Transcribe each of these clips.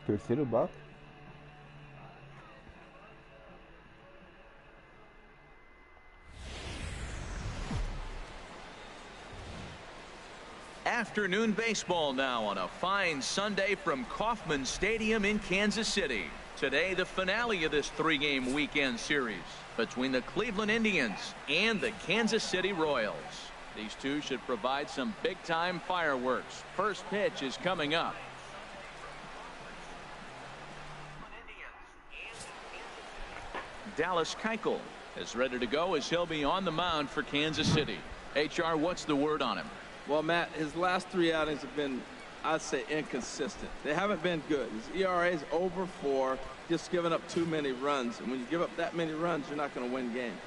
Terceiro bato. Afternoon baseball now on a fine Sunday from Kauffman Stadium in Kansas City. Today, the finale of this three-game weekend series between the Cleveland Indians and the Kansas City Royals. These two should provide some big-time fireworks. First pitch is coming up. Dallas Keuchel is ready to go as he'll be on the mound for Kansas City. HR, what's the word on him? Well, Matt, his last three outings have been, I'd say, inconsistent. They haven't been good. His ERA is over 4, just giving up too many runs. And when you give up that many runs, you're not going to win games.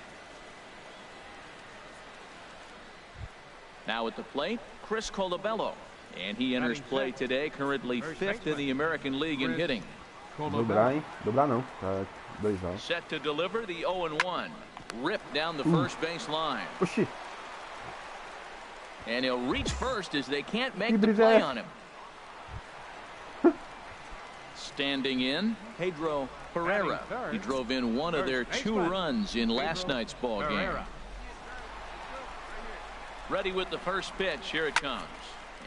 Now at the plate, Chris Colabello. And he enters play today, currently 5th in the American League in hitting. Dobrar, hein? Dobrar não. Tá 2-0. Set to deliver the 0-1. Ripped down the first base line. Oxi. And he'll reach first as they can't make the play on him. Standing in, Pedro Pereira. He drove in one of their 2 runs in last night's ball game. Ready with the first pitch. Here it comes.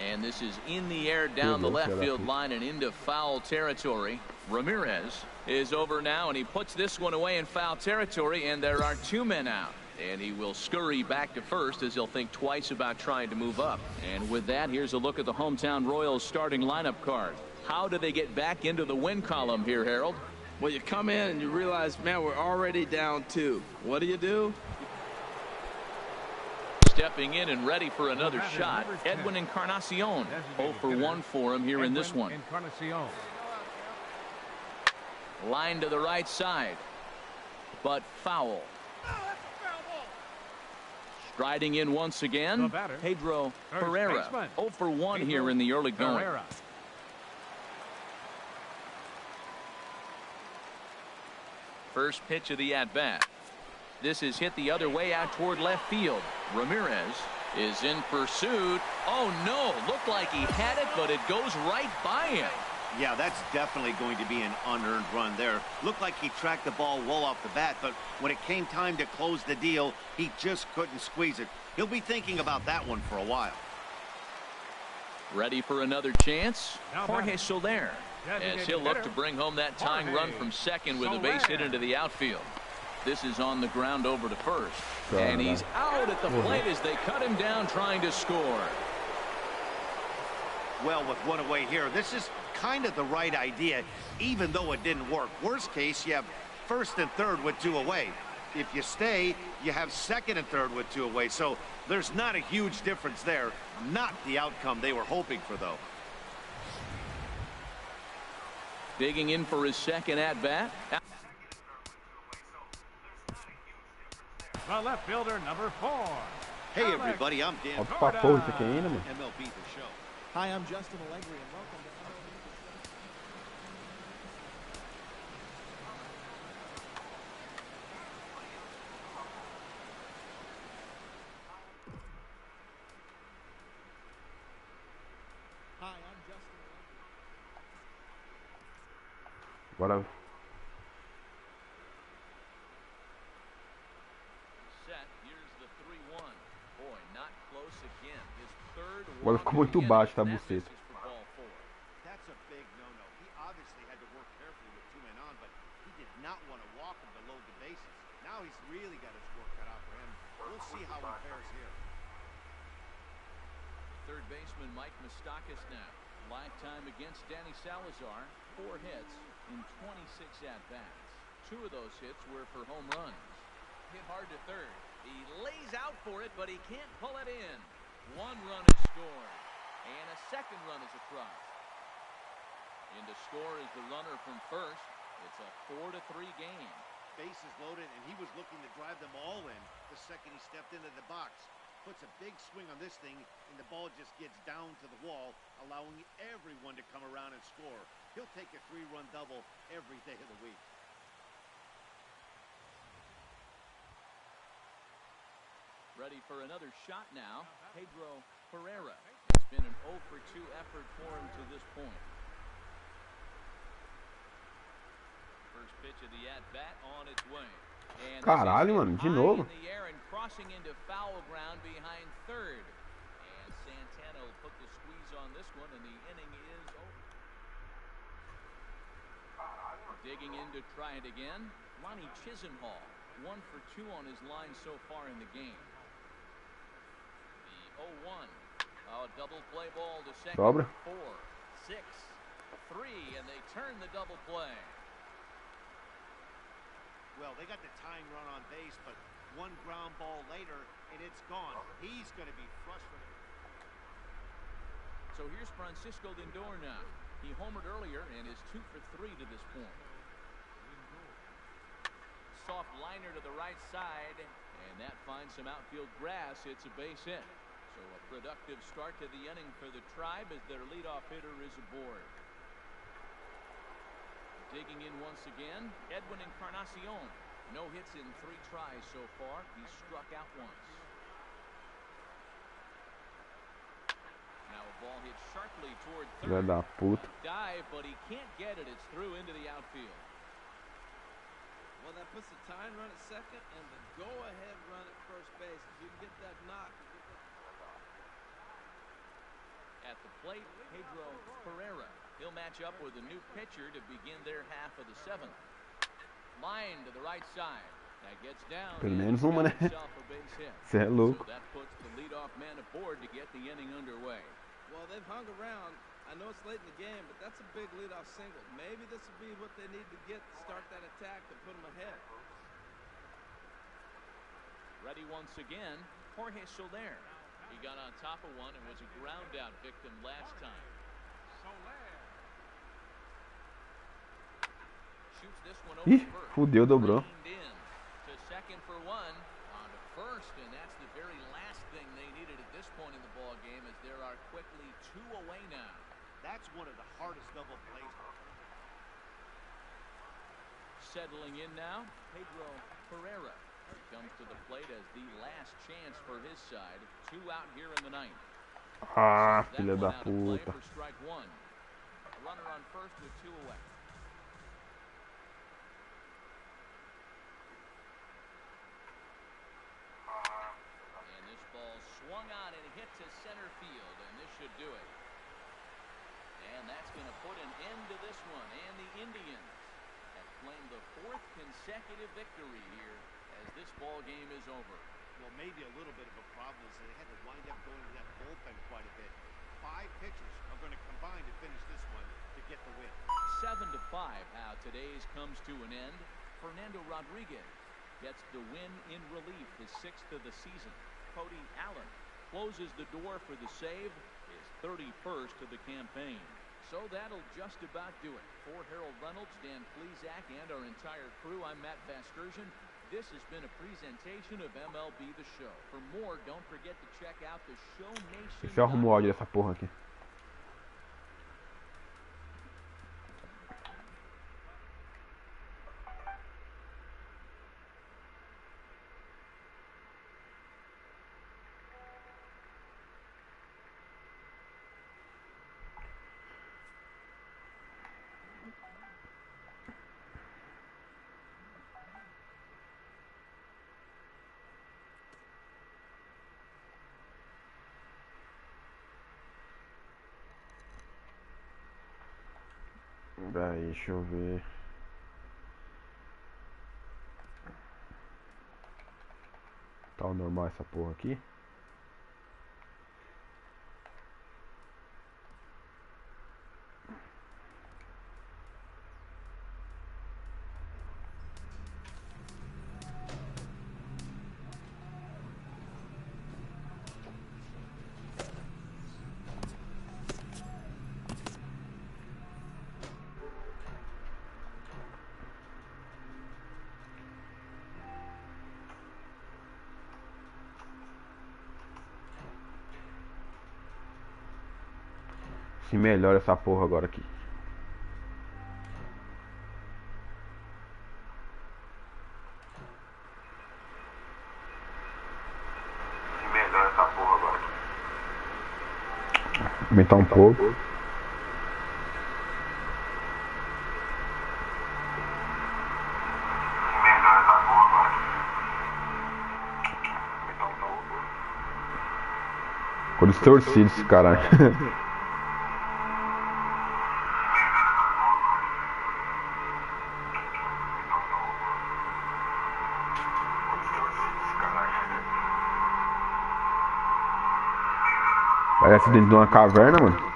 And this is in the air down the left field line and into foul territory. Ramirez is over now, and he puts this one away in foul territory, and there are 2 men out. And he will scurry back to first as he'll think twice about trying to move up. And with that, here's a look at the hometown Royals starting lineup card. How do they get back into the win column here, Harold? Well, you come in and you realize, man, we're already down 2. What do? Stepping in and ready for another shot, Edwin Encarnacion. 0 for 1 for him here in this one. Line to the right side, but foul. Striding in once again, Pedro Pereira. 0 for 1 here in the early going. First pitch of the at-bat. This is hit the other way out toward left field. Ramirez is in pursuit. Oh, no. Looked like he had it, but it goes right by him. Yeah, that's definitely going to be an unearned run there. Looked like he tracked the ball well off the bat, but when it came time to close the deal, he just couldn't squeeze it. He'll be thinking about that one for a while. Ready for another chance? Jorge Soler, as he'll look to bring home that tying run from second with a base hit into the outfield. This is on the ground over to first. And he's out at the plate as they cut him down trying to score. Well, with one away here, this is kind of the right idea, even though it didn't work. Worst case, you have first and third with 2 away. If you stay, you have second and third with 2 away. So there's not a huge difference there. Not the outcome they were hoping for, though. Digging in for his second at-bat. The left fielder, number 4. Hey, everybody, I'm Dan. Ó, papou isso aqui ainda, mano. MLB The Show. Hi, I'm Justin Allegri, and welcome to MLB The Show. Hi, I'm Justin Allegri. Bora. Agora ficou muito baixo, tá, a buceta. That's a big no-no. He obviously had to work carefully with 2 men on, but he did not want to walk him to load the bases. Now he's really got his work cut out for him. We'll see how he fares here. Third baseman Mike Moustakas now. Lifetime against Danny Salazar. 4 hits in 26 at-bats. 2 of those hits were for home runs. Hit hard to third. He lays out for it, but he can't pull it in. 1 run is scored, and a second run is across. In to score is the runner from first. It's a 4-3 game. Bases loaded, and he was looking to drive them all in the second he stepped into the box. Puts a big swing on this thing, and the ball just gets down to the wall, allowing everyone to come around and score. He'll take a 3-run double every day of the week. Ready for another shot now, Pedro Pereira. It's been an 0 for 2 effort for him to this point. Caralho, mano, de novo. Digging in to try it again, Ronnie Chisenhall, 1 for 2 on his line so far in the game. The 0-1, double play ball to second. Sobra. 4, 6, 3, and they turn the double play. Well, they got the tying run on base, but one ground ball later, and it's gone. He's going to be frustrated. So here's Francisco Lindor now. He homered earlier and is 2 for 3 to this point. Soft liner to the right side, and that finds some outfield grass. It's a base hit. So a productive start to the inning for the Tribe as their leadoff hitter is aboard. Digging in once again, Edwin Encarnacion. No hits in 3 tries so far. He's struck out once. Now a ball hit sharply toward third. Filha da puta. Dive, but he can't get it. It's through into the outfield. Well, that puts the tying run at second and the go-ahead run at first base. If you can get that knock. At the plate, Pedro Pereira. He'll match up with a new pitcher to begin their half of the 7th. Line to the right side. That gets down. Pelo menos uma, né? Cê é louco. So that puts the leadoff man aboard to get the inning underway. Well, they've hung around. I know it's late in the game, but that's a big leadoff single. Maybe this will be what they need to get to start that attack to put them ahead. Ready once again, Jorge Soler. He got on top of one and was a ground out victim last time. Shoots this one over Ih, first. fudeu, dobrou. In to second for 1. On to first, and that's the very last thing they needed at this point in the ball game, as there are quickly 2 away now. That's one of the hardest double plays. Settling in now, Pedro Pereira. He comes to the plate as the last chance for his side. 2 out here in the 9th. Ah, filha da puta. For strike 1. Runner on first with 2 away. And this ball swung on and hit to center field, and this should do it. And that's going to put an end to this one. And the Indians have claimed the 4th consecutive victory here as this ball game is over. Well, maybe a little bit of a problem is that they had to wind up going to that bullpen quite a bit. 5 pitchers are going to combine to finish this one to get the win. 7-5 how today's comes to an end. Fernando Rodriguez gets the win in relief, his 6th of the season. Cody Allen closes the door for the save, his 31st of the campaign. So that'll just about do it. For Harold Reynolds, Dan Plesac, and our entire crew, I'm Matt Vasgersian. This has been a presentation of MLB The Show. For more, don't forget to check out the Show Nation. Deixa eu arrumar o áudio dessa porra aqui. Daí, deixa eu ver. Tá o normal essa porra aqui? Se melhora essa porra agora aqui. Se melhora essa porra agora aqui. Aumentar um pouco. Ficou distorcido esse caralho. Parece dentro de uma caverna, mano.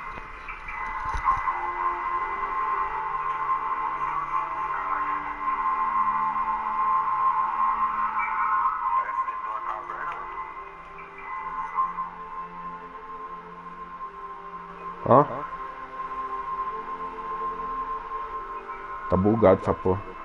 Ó. Tá bugado essa porra.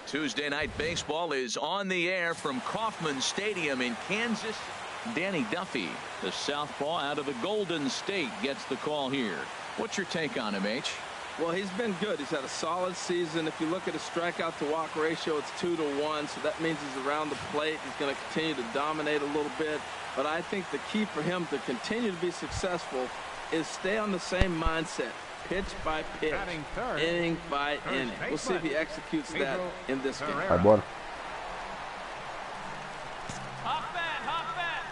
Tuesday Night Baseball is on the air from Kauffman Stadium in Kansas. Danny Duffy, the southpaw out of the Golden State, gets the call here. What's your take on him, H? Well, he's been good. He's had a solid season. If you look at his strikeout to walk ratio, it's 2-to-1, so that means he's around the plate. He's going to continue to dominate a little bit. But I think the key for him to continue to be successful is stay on the same mindset. Pitch by pitch, inning by inning. We'll see if he executes that in this game. Vai, bora. Hop back, hop back.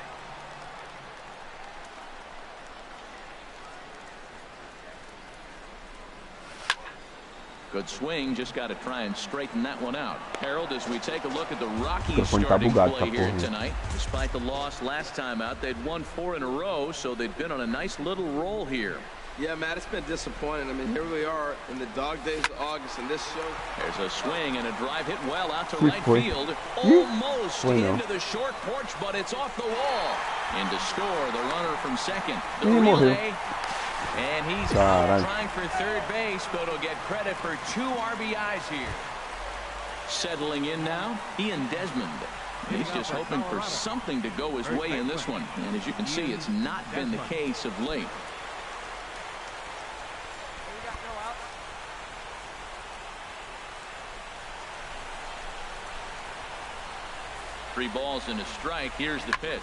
Good swing, just got to try and straighten that one out. Harold, as we take a look at the Rockies starting play here tonight, despite the loss last time out, they'd won 4 in a row, so they've been on a nice little roll here. Yeah, Matt, it's been disappointing. I mean, here we are in the dog days of August, and this show. There's a swing and a drive hit well out to right field. Almost into the short porch, but it's off the wall. In to score the runner from second. The relay. And he's out trying for third base, but he'll get credit for 2 RBIs here. Settling in now, Ian Desmond. He's just hoping for something to go his way in this one. And as you can see, it's not been the case of late. Three balls and a strike. Here's the pitch.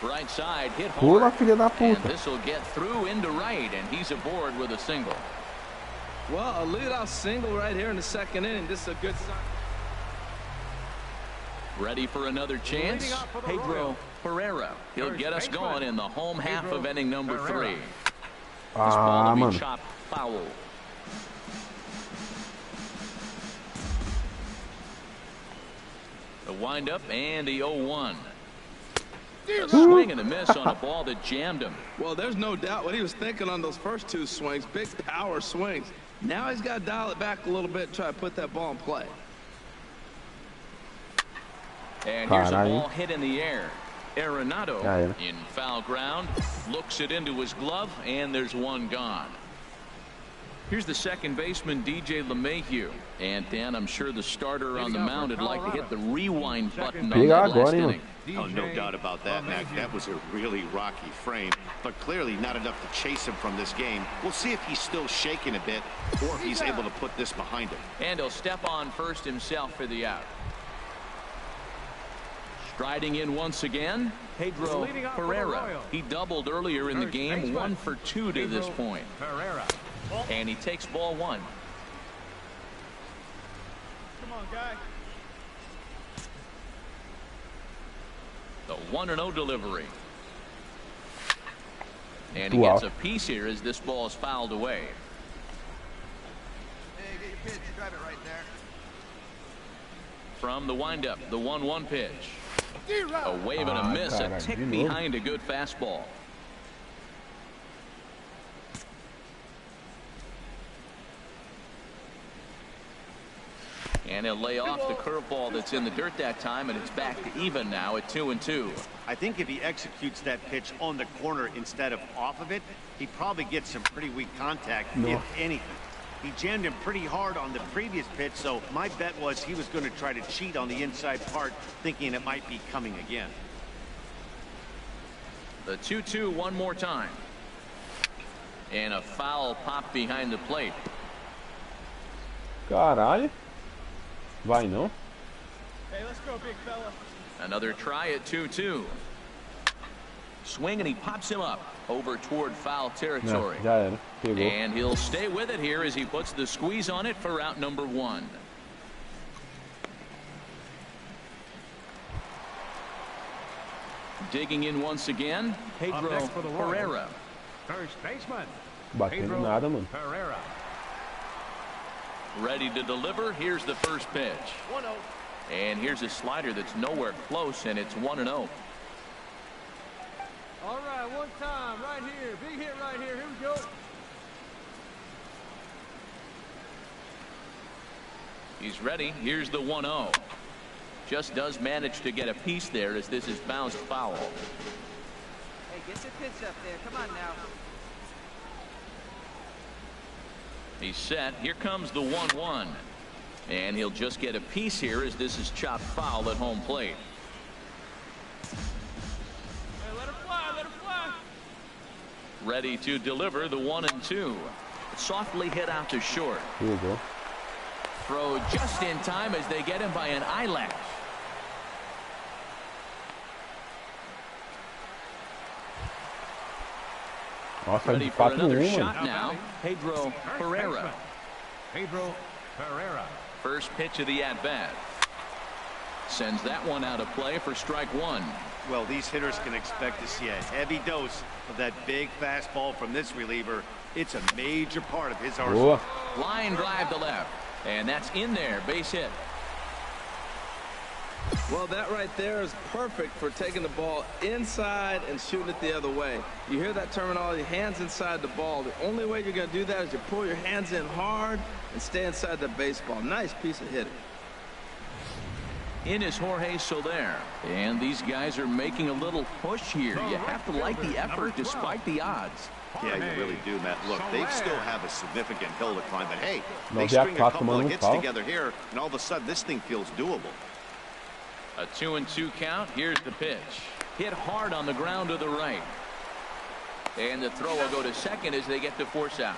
Right side hit hard. And this will get through into right, and he's aboard with a single. Well, a leadoff single right here in the second inning. This is a good sign. Ready for another chance? Pedro Pereira. He'll get us going in the home half of inning number 3. This ball will be chopped foul. The windup and the 0-1. A swing and a miss on a ball that jammed him. Well, there's no doubt what he was thinking on those first 2 swings. Big power swings. Now he's got to dial it back a little bit and try to put that ball in play. And here's a ball hit in the air. Arenado in foul ground. Looks it into his glove, and there's one gone. Here's the second baseman, DJ LeMahieu. And, Dan, I'm sure the starter on the mound would like to hit the rewind button on that last inning. Oh, no doubt about that, Mac. That was a really rocky frame, but clearly not enough to chase him from this game. We'll see if he's still shaking a bit or if he's able to put this behind him. And he'll step on first himself for the out. Striding in once again, Pedro Pereira. He doubled earlier in the game, 1 for 2 to this point. And he takes ball 1. Come on, guy. The 1-0 delivery. And he gets a piece here as this ball is fouled away. Hey, get your pitch. Drive it right there. From the windup, the 1-1 pitch. A wave and a miss, a tick behind a good fastball. And he'll lay off the curveball that's in the dirt that time, and it's back to even now at 2-2. I think if he executes that pitch on the corner instead of off of it, he probably gets some pretty weak contact, if anything. He jammed him pretty hard on the previous pitch, so my bet was he was going to try to cheat on the inside part, thinking it might be coming again. The 2-2 one more time. And a foul pop behind the plate. Caralho. Vai não? Hey, let's go, big fella. Another try at 2-2. Swing, and he pops him up over toward foul territory. Já era. Pegou. And he'll stay with it here as he puts the squeeze on it for out number 1. Digging in once again, Pedro Pereira. First baseman. Batendo nada, mano. Pereira. Ready to deliver. Here's the first pitch. 1-0. And here's a slider that's nowhere close, and it's 1-0. All right, one time, right here. Big hit right here. Here we go. He's ready. Here's the 1-0. Just does manage to get a piece there as this is bounced foul. Hey, get the pitch up there. Come on now. He's set. Here comes the 1-1. And he'll just get a piece here as this is chopped foul at home plate. Hey, let her fly, let her fly. Ready to deliver the 1-2. Softly hit out to short. Here we go. Throw just in time as they get him by an eyelash. Nossa, Ready de for 4-1, another mano. shot now. Pedro Pereira. Pedro Pereira. First pitch of the at-bat. Sends that one out of play for strike 1. Well, these hitters can expect to see a heavy dose of that big fastball from this reliever. It's a major part of his arsenal. Boa. Line drive to left. And that's in there. Base hit. Well, that right there is perfect for taking the ball inside and shooting it the other way. You hear that terminology, hands inside the ball. The only way you're going to do that is you pull your hands in hard and stay inside the baseball. Nice piece of hitting. In is Jorge Soler. And these guys are making a little push here. You have to like the effort despite the odds. Yeah, you really do, Matt. Look, they still have a significant hill to climb, but hey, No, they Jack string a couple Costman of hits foul. together here, and all of a sudden this thing feels doable. A 2-2 count. Here's the pitch. Hit hard on the ground to the right. And the throw will go to second as they get the force out.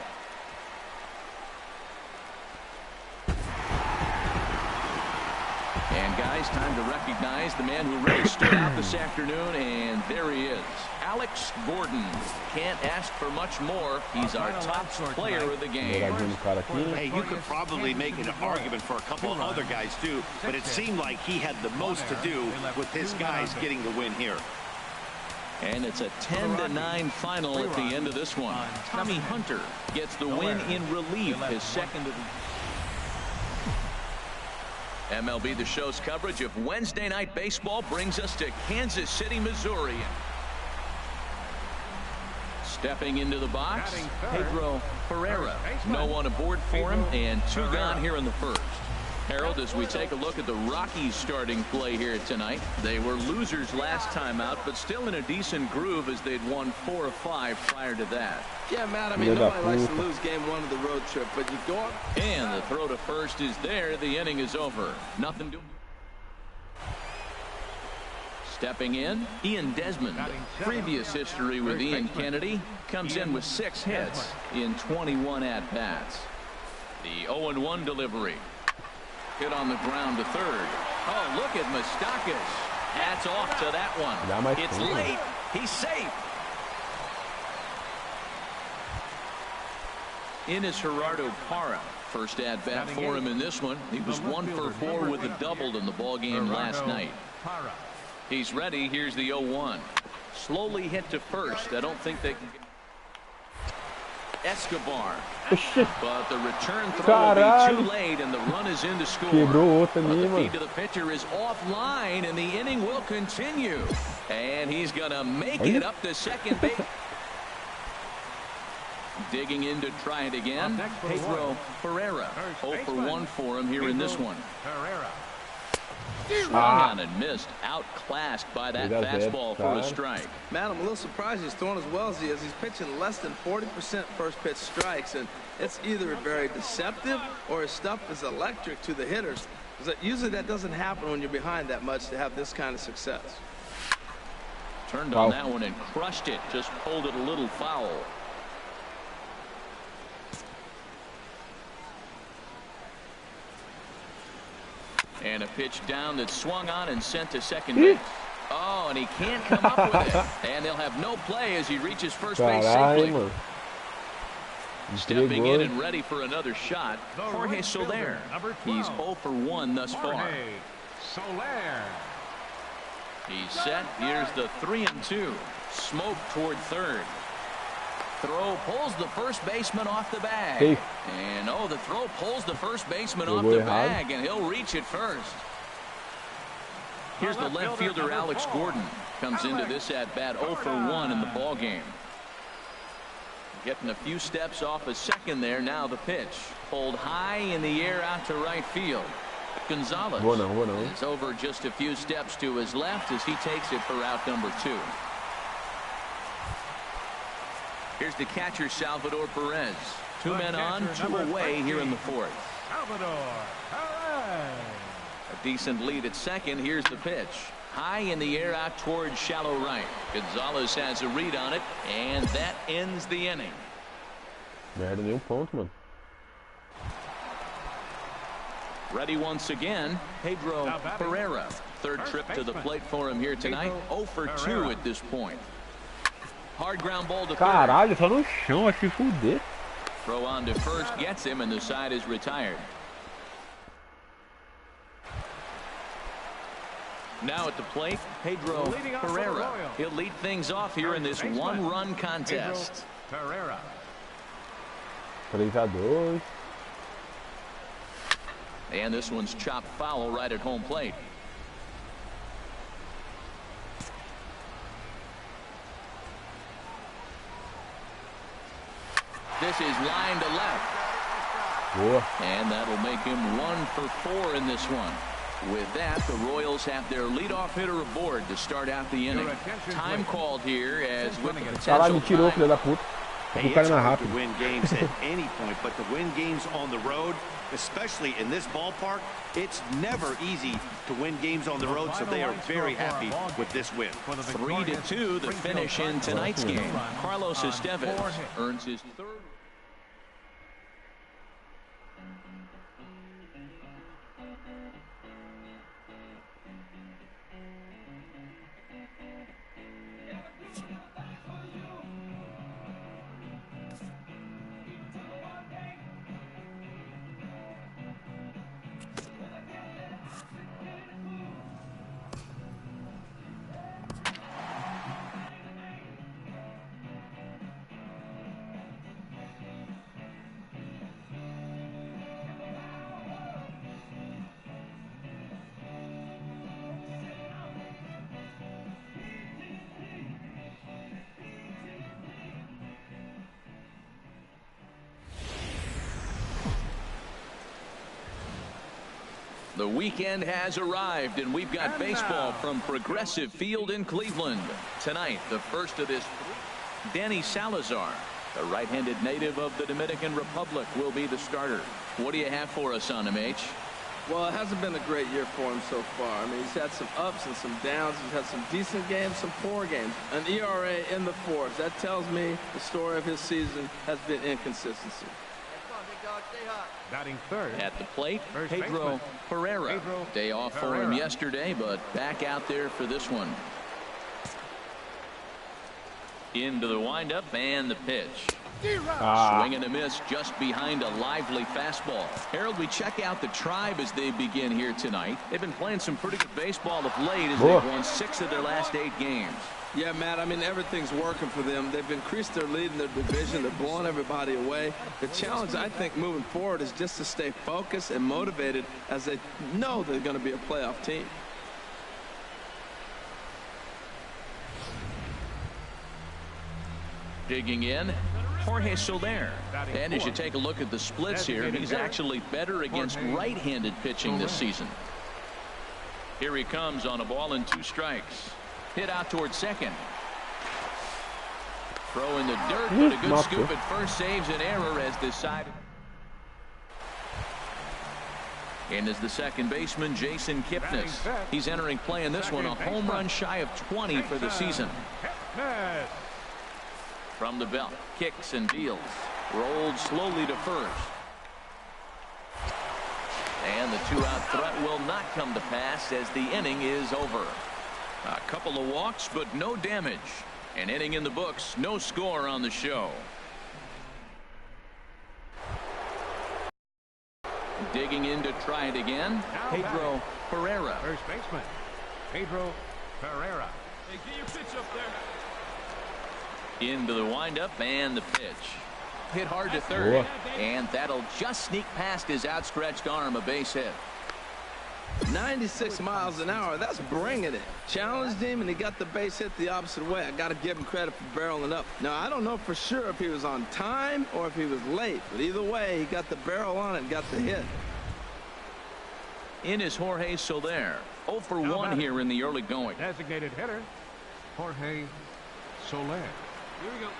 And guys, time to recognize the man who really stood out this afternoon, and there he is. Alex Gordon. Can't ask for much more. He's our top player of the game. Jogadinho no cara aqui, né? Hey, you could probably make an argument for a couple of other guys too, but it seemed like he had the most to do with his guys getting the win here. And it's a 10-9 final at the end of this one. Tommy Hunter gets the win in relief, his second of the MLB The Show's coverage of Wednesday Night Baseball brings us to Kansas City, Missouri. Stepping into the box, Pedro Pereira. No one aboard for him, and 2 gone here in the first. Harold, as we take a look at the Rockies starting play here tonight, they were losers last time out, but still in a decent groove as they'd won 4 of 5 prior to that. Yeah, Matt, I mean, nobody likes to lose game 1 of the road trip, but you go up. And the throw to first is there. The inning is over. Nothing to. Stepping in, Ian Desmond. Previous history with Ian Kennedy. Comes in with 6 hits in 21 at-bats. The 0-1 delivery. Hit on the ground to third. Oh, look at Moustakas. Hats off to that one. It's late. He's safe. In is Gerardo Parra. First at-bat for him in this one. He was 1 for 4 with a double in the ballgame last night. He's ready. Here's the 0-1. Slowly hit to first. I don't think they can get Escobar. But the return throw will be too late, and the run is in to score. But the feed to the pitcher is offline, and the inning will continue. And he's going to make it up to second base. Digging in to try it again, Pedro Pereira. 0 for 1 for him here in this one. Swung on and missed. Outclassed by that fastball for a strike. Man, I'm a little surprised he's throwing as well as he is. He's pitching less than 40% first pitch strikes, and it's either very deceptive or his stuff is electric to the hitters. Usually that doesn't happen when you're behind that much to have this kind of success. Turned on that one and crushed it. Just pulled it a little foul. And a pitch down that swung on and sent to second base. Oh, and he can't come up with it. And they'll have no play as he reaches first base safely. Stepping in and ready for another shot, Jorge Soler. He's 0 for 1 thus far. He's set. Here's the 3-2. Smoke toward third. Throw pulls the first baseman off the bag. And the throw pulls the first baseman off the bag, and he'll reach it first. Here's the left fielder, Alex Gordon. Comes into this at bat 0 for 1 in the ball game. Getting a few steps off a second there. Now the pitch. Pulled high in the air out to right field. Gonzalez is over just a few steps to his left as he takes it for out number 2. Here's the catcher, Salvador Perez. 2 men on, 2 away here in the 4th. A decent lead at second. Here's the pitch. High in the air out towards shallow right. Gonzalez has a read on it, and that ends the inning. Merda, ponto, mano. Ready once again, Pedro Pereira. Third trip to the plate for him here tonight. 0 for 2 at this point. Hard ground ball to third. Caralho, tá no chão, acho que fuder. Throw on to first gets him, and the side is retired. Now at the plate, Pedro Pereira. He'll lead things off here in this one-run contest. 3-2. And this one's chopped foul right at home plate. This is line to left. And that'll make him 1 for 4 in this one. With that, the Royals have their leadoff hitter aboard to start out the inning. Time called here as with the potential it's hard to win games at any point, but to win games on the road, especially in this ballpark, it's never easy to win games on the road, so they are very happy with this win. 3-2 the finish in tonight's game. Carlos Estevez earns his 3rd. The weekend has arrived, and we've got baseball from Progressive Field in Cleveland. Tonight, the first of this, Danny Salazar, the right-handed native of the Dominican Republic, will be the starter. What do you have for us on him, H? Well, it hasn't been a great year for him so far. I mean, he's had some ups and some downs. He's had some decent games, some poor games. An ERA in the 4s. That tells me the story of his season has been inconsistency. Batting third. At the plate, Pedro Pereira. Day off for him yesterday, but back out there for this one. Into the windup and the pitch. Swing and a miss just behind a lively fastball. Harold, we check out the Tribe as they begin here tonight. They've been playing some pretty good baseball of late as they've won 6 of their last 8 games. Yeah, Matt, I mean, everything's working for them. They've increased their lead in their division. They're blowing everybody away. The challenge, I think, moving forward is just to stay focused and motivated as they know they're going to be a playoff team. Digging in, Jorge Soler. And as you take a look at the splits here, he's actually better against right-handed pitching this season. Here he comes on a ball and 2 strikes. Hit out towards second. Throw in the dirt, but a good scoop at first saves an error as decided. And as the second baseman, Jason Kipnis. He's entering play in this one, a home run shy of 20 for the season. From the belt, kicks and deals. Rolled slowly to first. And the 2-out threat will not come to pass as the inning is over. A couple of walks, but no damage. An inning in the books, no score on the show. Digging in to try it again, Pedro Pereira. First baseman, Pedro Pereira. Hey, get your pitch up there. Into the windup and the pitch. Hit hard to third, and that'll just sneak past his outstretched arm, a base hit. 96 miles an hour, that's bringing it. Challenged him, and he got the base hit the opposite way. I got to give him credit for barreling up. Now, I don't know for sure if he was on time or if he was late, but either way, he got the barrel on it and got the hit. In is Jorge Soler. 0 for 1 here in the early going. Designated hitter, Jorge Soler. Here we go.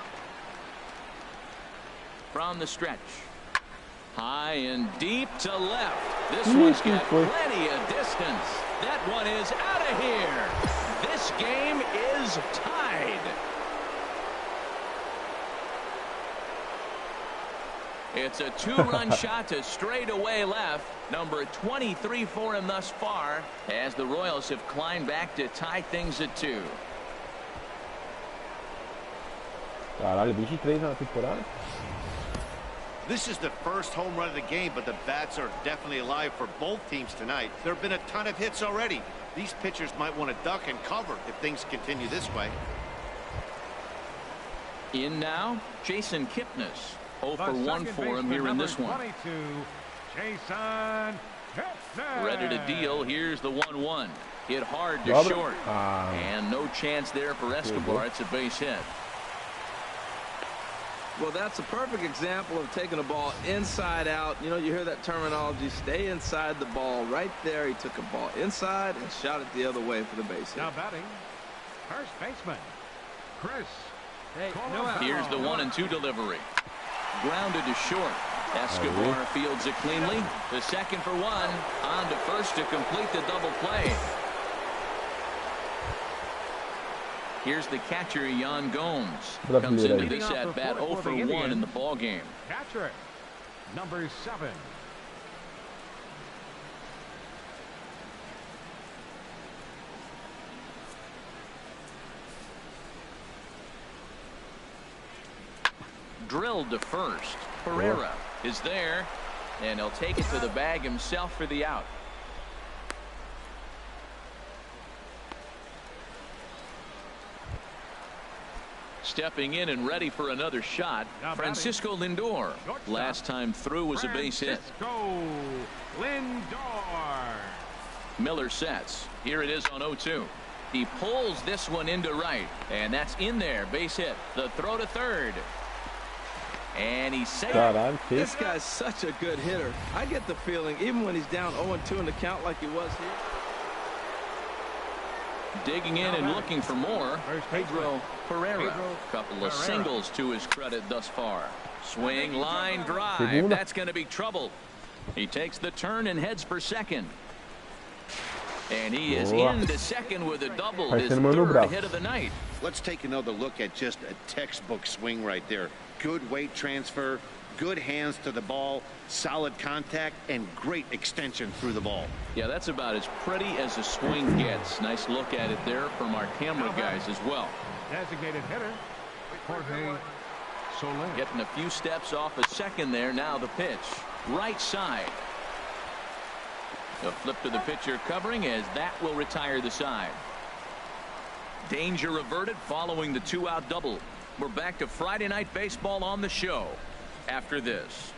From the stretch. High and deep to left. This one's got plenty of distance. That one is out of here. This game is tied. It's a 2-run shot to straightaway left. Number 23 for him thus far, as the Royals have climbed back to tie things at 2. Caralho, 23 na temporada. This is the first home run of the game, but the bats are definitely alive for both teams tonight. There have been a ton of hits already. These pitchers might want to duck and cover if things continue this way. In now, Jason Kipnis. 0 for 1 for him here in this one. 22, Jason Kipnis. Ready to deal. Here's the 1-1. Hit hard to short. And no chance there for Escobar. It's a base hit. Well, that's a perfect example of taking a ball inside out. You know, you hear that terminology, stay inside the ball. Right there, he took a ball inside and shot it the other way for the base hit. Now batting, first baseman, Chris. Hey, no out. Here's the 1-2 delivery. Grounded to short. Escobar fields it cleanly. The second for 1. On to first to complete the double play. Here's the catcher, Yan Gomes. Comes into this at bat 0 for 1 in the ball game. Catcher, number 7. Drilled to first. Pereira is there, and he'll take it to the bag himself for the out. Stepping in and ready for another shot, Francisco Lindor. Last time through was a base hit. Francisco Lindor. Miller sets. Here it is on 0-2. He pulls this one into right, and that's in there. Base hit. The throw to third. And he's safe. This guy's such a good hitter. I get the feeling, even when he's down 0-2 in the count like he was here. Digging in and looking for more, Pedro Pereira. Couple of singles to his credit thus far. Swing, line drive. That's going to be trouble. He takes the turn and heads for second. And he is into second with a double. His third hit of the night. Let's take another look at just a textbook swing right there. Good weight transfer, good hands to the ball, solid contact, and great extension through the ball. Yeah, that's about as pretty as a swing gets. Nice look at it there from our camera guys as well. Designated hitter, Jorge Soler. Getting a few steps off a second there. Now the pitch. Right side. The flip to the pitcher covering as that will retire the side. Danger averted following the 2-out double. We're back to Friday Night Baseball on the show after this.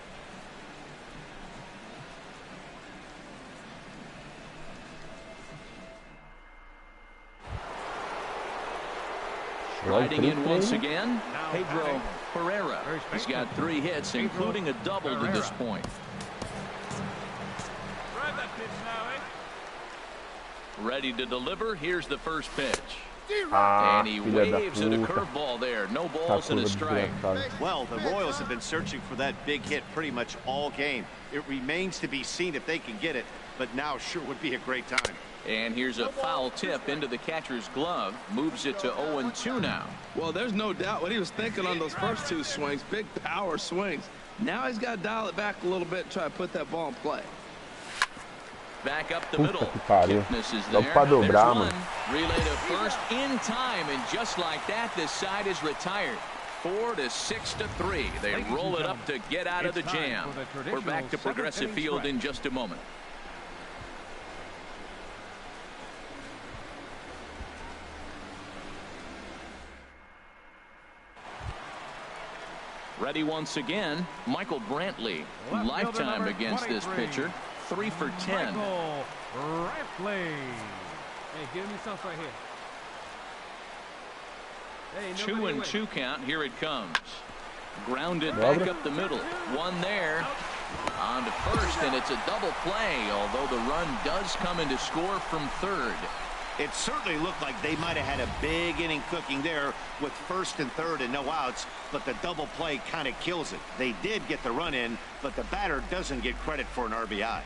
Riding in once again, Pedro Pereira. He's got 3 hits, including a double to this point. Ready to deliver. Here's the first pitch. And he waves at a curveball there. No balls and a strike. Well, the Royals have been searching for that big hit pretty much all game. It remains to be seen if they can get it, but now sure would be a great time. And here's a foul tip into the catcher's glove. Moves it to 0-2 now. Well, there's no doubt what he was thinking on those first 2 swings. Big power swings. Now he's got to dial it back a little bit and try to put that ball in play. Back up the Puta middle. que pariu. Fitness is Dá there. pra There's dobrar, one. mano. Relay to first in time, and just like that, this side is retired. 4-6-3. They roll it up to get out of the jam. We're back to Progressive Field in just a moment. Ready once again, Michael Brantley. Lifetime against this pitcher. 3 for 10. Michael Brantley. Hey, give me something right here. Hey, 2-2 count. Here it comes. Grounded back up the middle. One there. On to first, and it's a double play, although the run does come in to score from third. It certainly looked like they might have had a big inning cooking there with first and third and no outs, but the double play kind of kills it. They did get the run in, but the batter doesn't get credit for an RBI.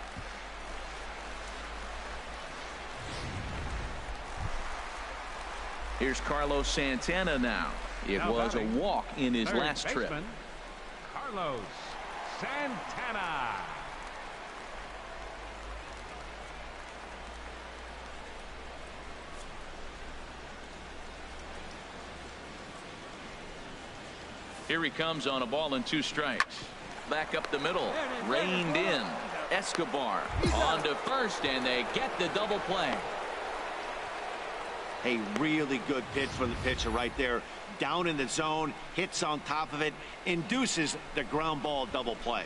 Here's Carlos Santana now. It was a walk in his last trip. Carlos Santana. Here he comes on a ball and 2 strikes. Back up the middle. Reined in. Escobar on to first, and they get the double play. A really good pitch from the pitcher right there. Down in the zone, hits on top of it, induces the ground ball double play.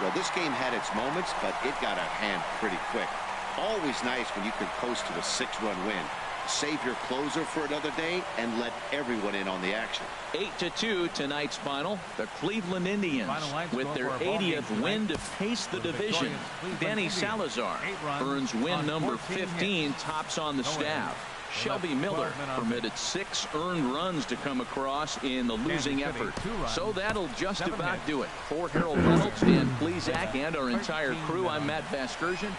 Well, this game had its moments, but it got out of hand pretty quick. Always nice when you can coast to a 6-run win. Save your closer for another day and let everyone in on the action. 8-2 tonight's final. The Cleveland Indians with their 80th win to pace the division. Danny Salazar earns win number 15, tops on the staff. Shelby Miller permitted 6 earned runs to come across in the losing effort. So that'll just about do it. For Harold Reynolds, Dan Plesac, and our entire crew, I'm Matt Vasgersian.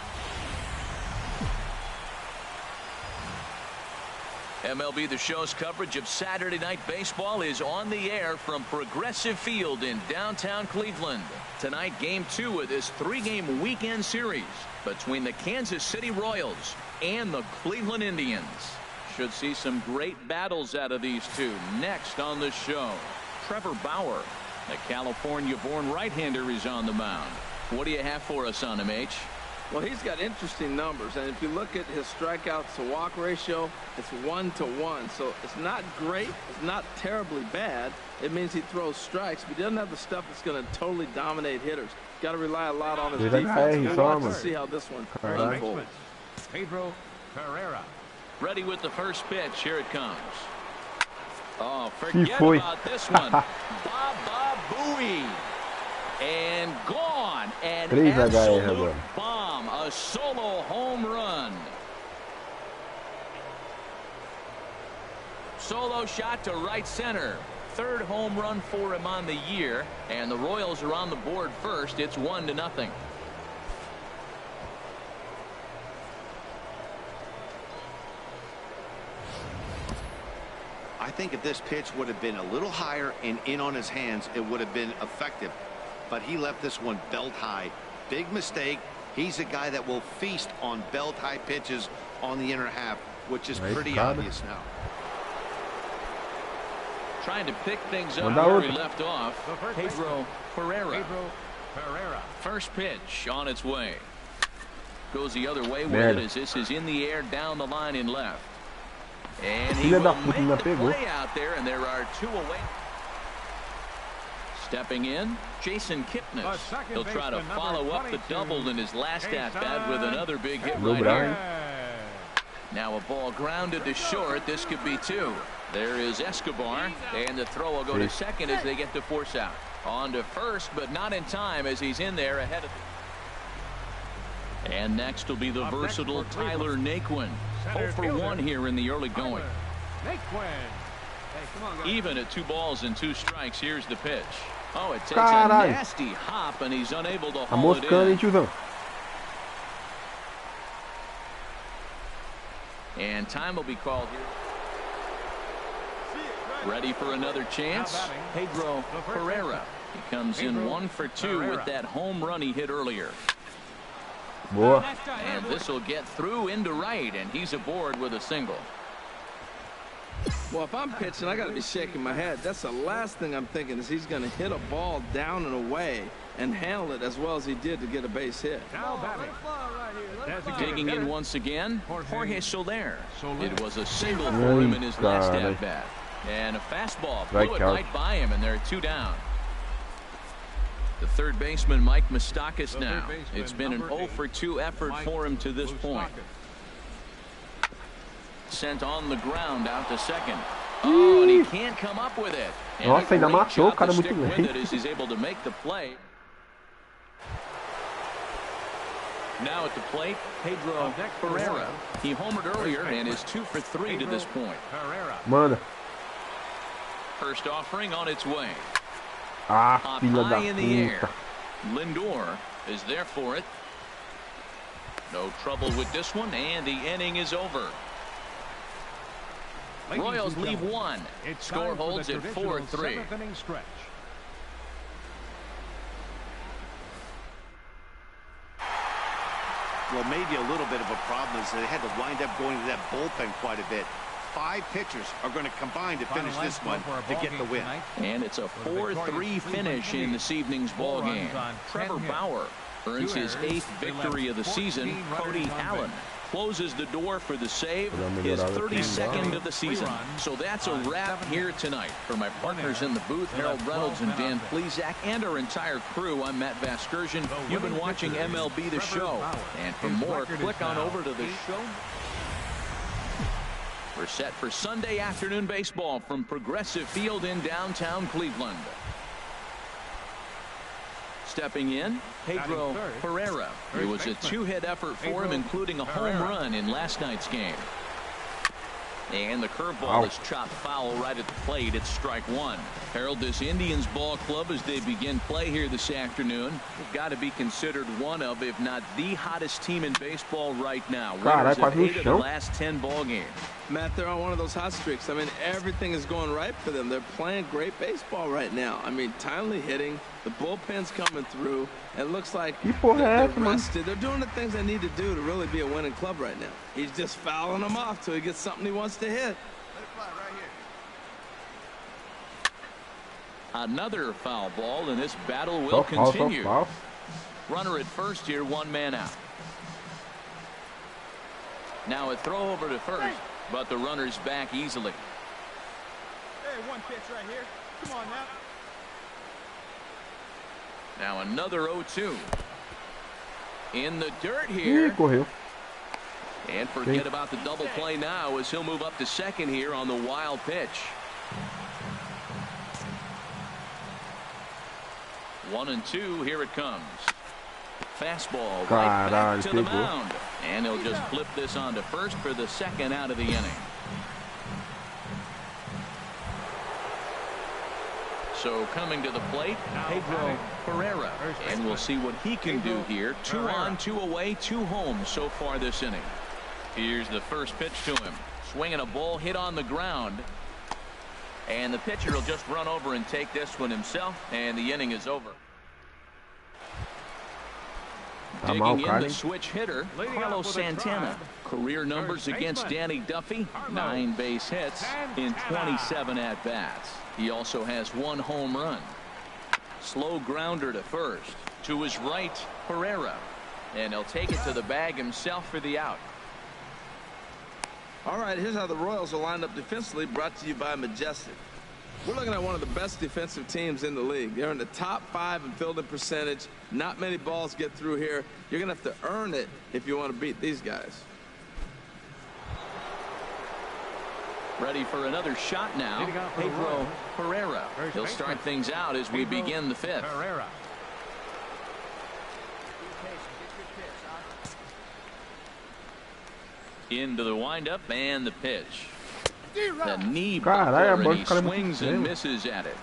MLB The Show's coverage of Saturday Night Baseball is on the air from Progressive Field in downtown Cleveland. Tonight, Game 2 of this 3-game weekend series between the Kansas City Royals and the Cleveland Indians. Should see some great battles out of these two. Next on the show, Trevor Bauer, the California-born right-hander, is on the mound. What do you have for us on him, H? Well, he's got interesting numbers, and if you look at his strikeouts to walk ratio, it's 1-to-1. So it's not great, it's not terribly bad. It means he throws strikes, but he doesn't have the stuff that's going to totally dominate hitters. Got to rely a lot on his defense. We'll watch and see how this one unfolds. Pedro Pereira. Ready with the first pitch. Here it comes. Oh, forget about this one. Baba Booey. And gone. An absolute bomb. A solo home run. Solo shot to right center. 3rd home run for him on the year. And the Royals are on the board first. It's 1-0. I think if this pitch would have been a little higher and in on his hands, it would have been effective. But he left this one belt high. Big mistake. He's a guy that will feast on belt high pitches on the inner half, which is pretty obvious now. Trying to pick things up where he left off. Pedro Pereira. First pitch on its way. Goes the other way with it as this is in the air down the line in left. And he will make the play out there, and there are 2 away. Stepping in, Jason Kipnis. He'll try to follow up the double in his last at-bat with another big hit right here. Now a ball grounded to short. This could be two. There is Escobar, and the throw will go to second as they get the force out. On to first, but not in time as he's in there ahead of. And next will be the versatile Tyler Naquin. 0 for 1 here in the early going. Even at 2 balls and 2 strikes, here's the pitch. Oh, it takes a nasty hop, and he's unable to haul it in. And time will be called here. Ready for another chance? Pedro Pereira. He comes in 1 for 2 with that home run he hit earlier. Boa. And this will get through into right, and he's aboard with a single. Well, if I'm pitching, I got to be shaking my head. That's the last thing I'm thinking is he's going to hit a ball down and away and handle it as well as he did to get a base hit. Digging in once again, Jorge Soler. It was a single for him in his last at-bat. And a fastball blew it right by him, and there are 2 down. The third baseman, Mike Moustakas now. It's been an 0 for 2 effort for him to this point. Sent on the ground out to second. Oh, and he can't come up with it. Nossa, ainda matou o cara muito bem. He's able to make the play. Now at the plate, Pedro Pereira. He homered earlier and is 2 for 3 to this point. Manda. First offering on its way. Ah, Up filha da high in the air. puta. Lindor is there for it. No trouble with this one, and the inning is over. Royals leave 1. Score holds at 4-3. Well, maybe a little bit of a problem is they had to wind up going to that bullpen quite a bit. 5 pitchers are going to combine to finish this one to get the win. And it's a 4-3 finish in this evening's ball game. Trevor Bauer earns his 8th victory of the season. Cody Allen closes the door for the save, his 32nd of the season. So that's a wrap here tonight. For my partners in the booth, Harold Reynolds and Dan Plesac, and our entire crew, I'm Matt Vasgersian. You've been watching MLB The Show. And for more, click on over to the show. We're set for Sunday afternoon baseball from Progressive Field in downtown Cleveland. Stepping in, Pedro Pereira. It was a 2-hit effort for him, including a home run in last night's game. And the curveball is chopped foul right at the plate. It's strike 1. Harold, this Indians ball club, as they begin play here this afternoon, have got to be considered one of, if not the hottest team in baseball right now. Winners of 8 of the last 10 ball games. Matt, they're on one of those hot streaks. I mean, everything is going right for them. They're playing great baseball right now. I mean, timely hitting. The bullpen's coming through. It looks like they're rested. They're doing the things they need to do to really be a winning club right now. He's just fouling them off till he gets something he wants to hit. Let it fly right here. Another foul ball, and this battle will continue. Runner at first here, 1 man out. Now a throw over to first, but the runner's back easily. Hey, 1 pitch right here. Come on now. Now another 0-2. In the dirt here. And forget about the double play now as he'll move up to second here on the wild pitch. 1-2. Here it comes. Fastball right back to the mound. And he'll just flip this on to first for the 2nd out of the inning. So coming to the plate, Pedro Pereira. And we'll see what he can do here. 2 on, 2 away, 2 home so far this inning. Here's the first pitch to him. Swinging a ball hit on the ground. And the pitcher will just run over and take this one himself. And the inning is over. Digging in the switch hitter, Carlos Santana. Career numbers against Danny Duffy, 9 base hits in 27 at-bats. He also has 1 home run. Slow grounder to first. To his right, Pereira. And he'll take it to the bag himself for the out. All right, here's how the Royals are lined up defensively, brought to you by Majestic. We're looking at one of the best defensive teams in the league. They're in the top 5 in fielding percentage. Not many balls get through here. You're going to have to earn it if you want to beat these guys. Ready for another shot now. Pedro Herrera. He'll start things out as we begin the 5th. Herrera. Into the windup and the pitch. The knee Caralho, buckler, and he cara swings muito and feio. misses at it.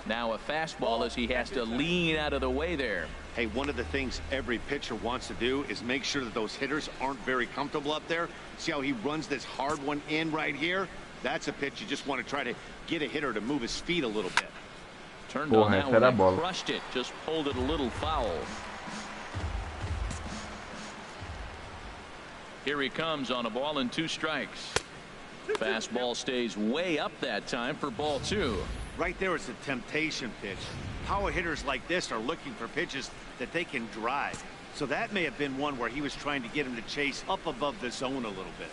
Now a fastball as he has to lean out of the way there. Hey, one of the things every pitcher wants to do is make sure that those hitters aren't very comfortable up there. See how he runs this hard one in right here? That's a pitch you just want to try to get a hitter to move his feet a little bit. Turned Porra, on that essa one era a and bola. crushed it. Just pulled it a little foul. Here he comes on a ball and 2 strikes. Fastball stays way up that time for ball 2. Right there is a temptation pitch. Power hitters like this are looking for pitches that they can drive. So that may have been one where he was trying to get him to chase up above the zone a little bit.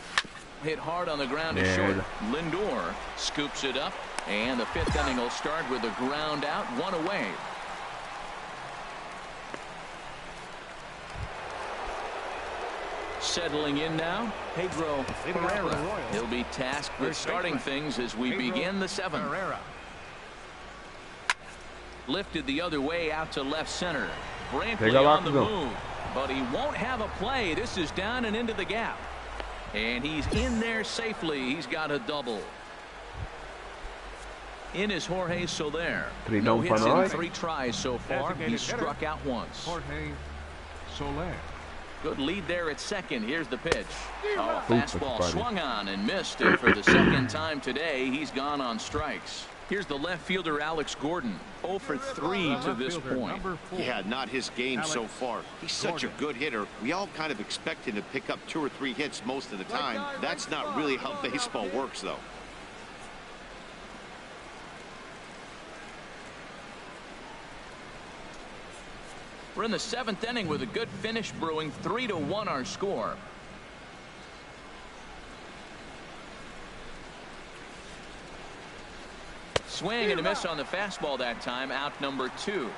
Hit hard on the ground to short. Lindor scoops it up, and the 5th inning will start with a ground out, 1 away. Settling in now, Pedro Herrera. He'll be tasked with starting things as we begin the 7th. Herrera. Lifted the other way out to left center. Brantley Pega lá, on the Cusão. move, but he won't have a play. This is down and into the gap. And he's in there safely. He's got a double. In is Jorge Soler. No hits in 3 tries so far. He's struck out once. Jorge Soler. Good lead there at second. Here's the pitch. Oh, fastball swung on and missed. And for the 2nd time today, he's gone on strikes. Here's the left fielder, Alex Gordon. 0 for 3 to this point. Yeah, not his game so far. He's such a good hitter. We all kind of expect him to pick up 2 or 3 hits most of the time. That's not really how baseball works, though. We're in the 7th inning with a good finish brewing. 3-1 our score. Swing and a miss on the fastball that time. Out number 2.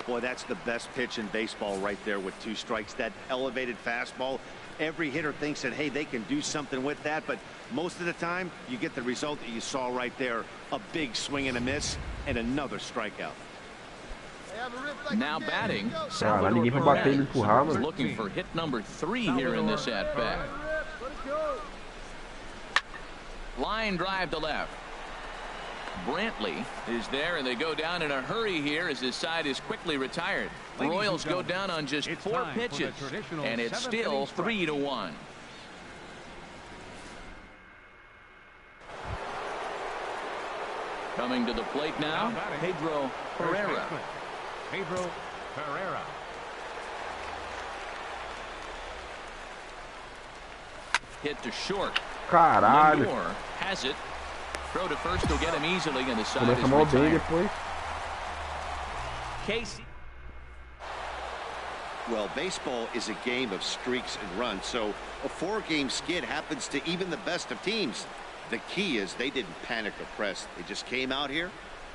Boy, that's the best pitch in baseball right there with 2 strikes. That elevated fastball. Every hitter thinks that, hey, they can do something with that. But most of the time, you get the result that you saw right there. A big swing and a miss and another strikeout. Now batting, Cara, ninguém vai bater e empurrar, Salvador mano. looking for hit number 3 here in this at-bat. Line drive to left. Brantley is there, and they go down in a hurry here as his side is quickly retired. The Royals go down on just 4 pitches, and it's still 3-1. Coming to the plate now, Pedro Herrera. Pedro Herrera. Hit to short. Caralho. Lindor has it. Throw to first will get him easily, and the side Começa is mal bem retired. depois. Casey. Well, baseball is a game of streaks and runs, so a 4-game skid happens to even the best of teams. The key is they didn't panic or press. They just came out here,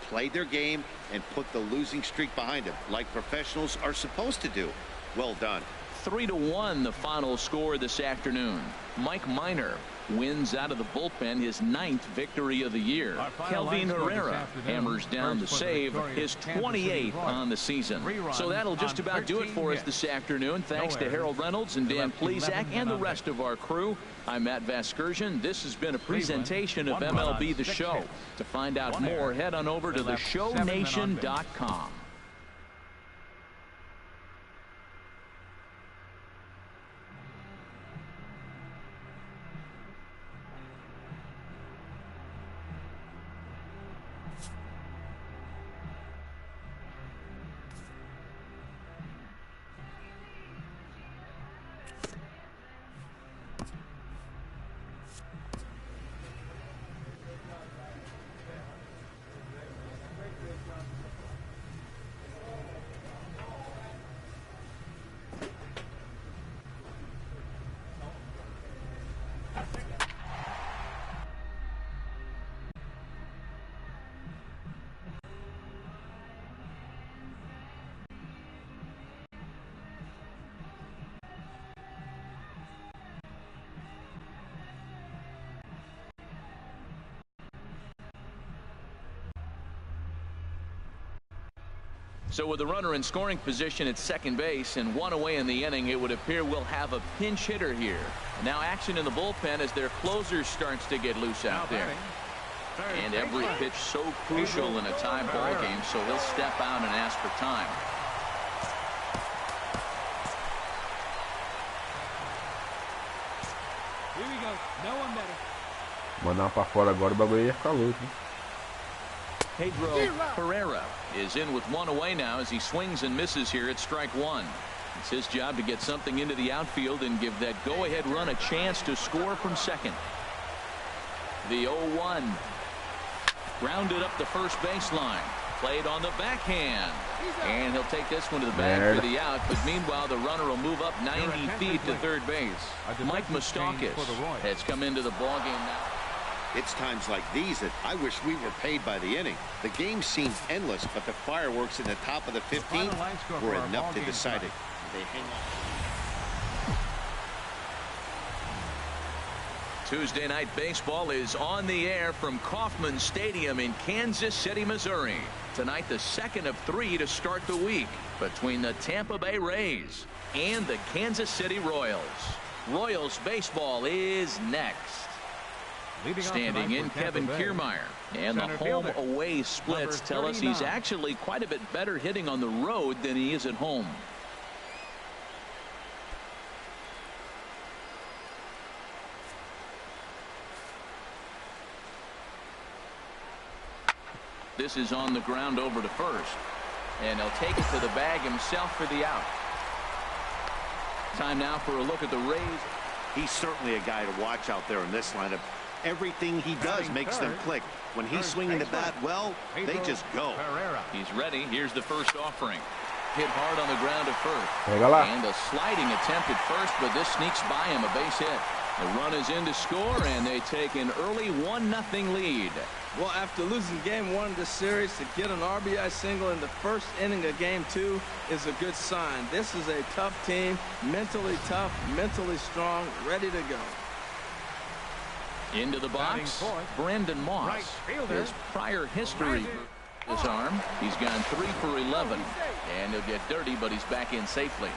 played their game, and put the losing streak behind them, like professionals are supposed to do. Well done. 3-1 the final score this afternoon. Mike Minor wins out of the bullpen his 9th victory of the year. Kelvin Herrera hammers down the save, his 28th on the season. So that'll just about do it for us this afternoon. Thanks to Harold Reynolds and Dan Plesac and the rest of our crew. I'm Matt Vasgersian. This has been a presentation of MLB The Show. To find out more, head on over to theshownation.com. So with the runner in scoring position at second base and one away in the inning, it would appear we'll have a pinch hitter here. And now action in the bullpen as their closer starts to get loose out there. And every pitch so crucial in a tie ball game, so he'll step out and ask for time. Here we go. No one better. Mandar uma pra fora agora, o bagulho ia ficar louco, hein? Pedro Pereira is in with one away now as he swings and misses here at strike one. It's his job to get something into the outfield and give that go-ahead run a chance to score from second. The 0-1. Grounded up the first baseline. Played on the backhand. And he'll take this one to the bag for the out. But meanwhile, the runner will move up 90 feet to third base. Mike Moustakas has come into the ballgame now. It's times like these that I wish we were paid by the inning. The game seems endless, but the fireworks in the top of the 15th were enough to decide it. They hang on. Tuesday night baseball is on the air from Kauffman Stadium in Kansas City, Missouri. Tonight, the second of 3 to start the week between the Tampa Bay Rays and the Kansas City Royals. Royals baseball is next. Standing in Kevin Kiermaier, and the home-away splits tell us he's actually quite a bit better hitting on the road than he is at home. This is on the ground over to first, and he'll take it to the bag himself for the out. Time now for a look at the Rays. He's certainly a guy to watch out there in this lineup. Everything he does makes them click. When he's swinging the bat well, they just go. He's ready. Here's the first offering. Hit hard on the ground at first. And a sliding attempt at first, but this sneaks by him, a base hit. The run is in to score, and they take an early 1-0 lead. Well, after losing game 1 of the series, to get an RBI single in the first inning of game 2 is a good sign. This is a tough team, mentally tough, mentally strong, ready to go. Into the box, Brandon Moss. His prior history, his arm, he's gone 3 for 11, and he'll get dirty, but he's back in safely.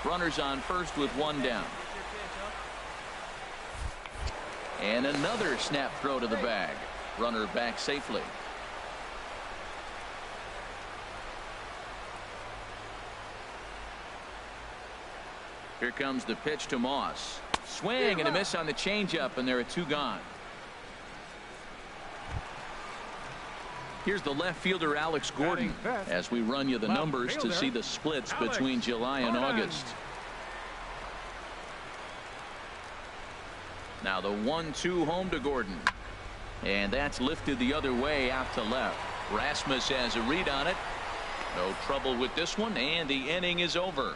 Runners on first with one down. And another snap throw to the bag. Runner back safely. Here comes the pitch to Moss. Swing and a miss on the changeup, and there are 2 gone. Here's the left fielder Alex Gordon as we run you the numbers to see the splits between July and August. Now the 1-2 home to Gordon, and that's lifted the other way out to left. Rasmus has a read on it. No trouble with this one, and the inning is over.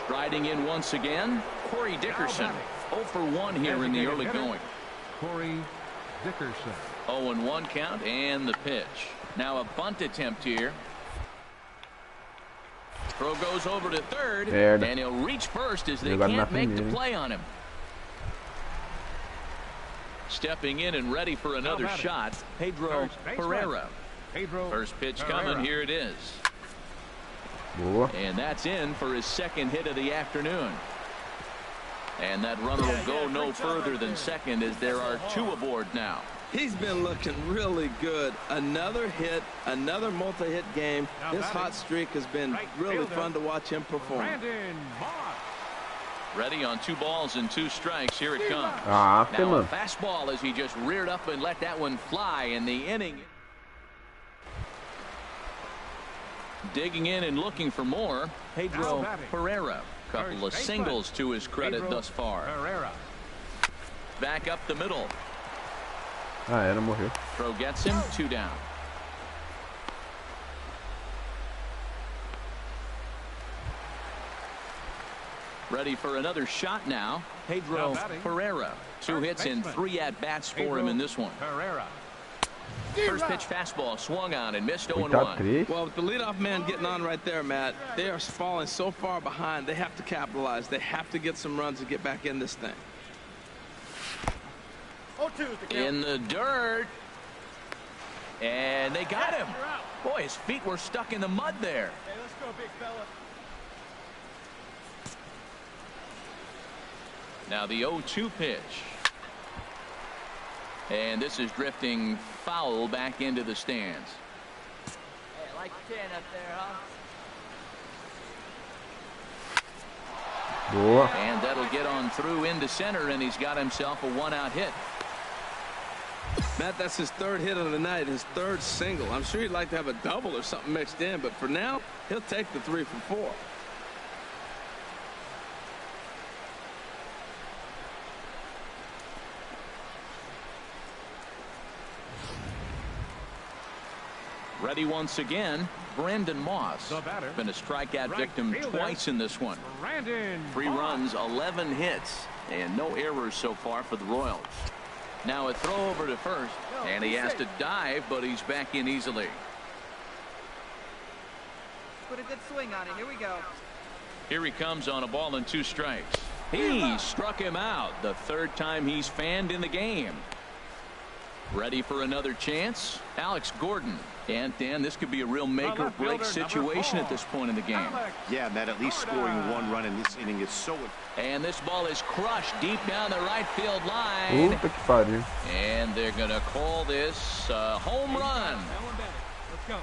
Striding in once again, Corey Dickerson. 0 for 1 here in the early going. Corey Dickerson. 0-1 count, and the pitch. Now a bunt attempt here. Throw goes over to third, and he'll reach first as they can't make the play on him. Stepping in and ready for another shot, Pedro Pereira. First pitch coming, here it is. And that's in for his second hit of the afternoon. And that runner will go no further than second as there are 2 aboard now. He's been looking really good. Another hit, another multi-hit game. This hot streak has been really fun to watch him perform. Ready on 2 balls and 2 strikes. Here it comes. Now a fastball as he just reared up and let that one fly in the inning. Digging in and looking for more, Pedro Pereira. Couple of singles to his credit thus far. Back up the middle. Throw gets him, 2 down. Ready for another shot now, Pedro Pereira. 2 hits and 3 at-bats for him in this one. First pitch fastball swung on and missed 0-1. Well, with the leadoff man getting on right there, Matt, they are falling so far behind. They have to capitalize. They have to get some runs to get back in this thing. In the dirt. And they got him. Boy, his feet were stuck in the mud there. Hey, let's go, big fella. Now the 0-2 pitch. And this is drifting foul back into the stands. Hey, I like your tan up there, huh? Boa. And that'll get on through into center, and he's got himself a 1-out hit. Matt, that's his third hit of the night, his third single. I'm sure he'd like to have a double or something mixed in, but for now, he'll take the 3 for 4. Ready once again, Brandon Moss. The batter, Been a strikeout right victim fielder, twice in this one. Brandon 3 runs, 11 hits, and no errors so far for the Royals. Now a throw over to first, and he has to dive, but he's back in easily. Put a good swing on it. Here we go. Here he comes on a ball and 2 strikes. He struck him out, the 3rd time he's fanned in the game. Ready for another chance? Alex Gordon. And Dan, this could be a real make or break situation at this point in the game. Yeah, Matt, at least scoring 1 run in this inning is so. And this ball is crushed deep down the right field line. Puta que pariu. And they're going to call this a home run. Let's go.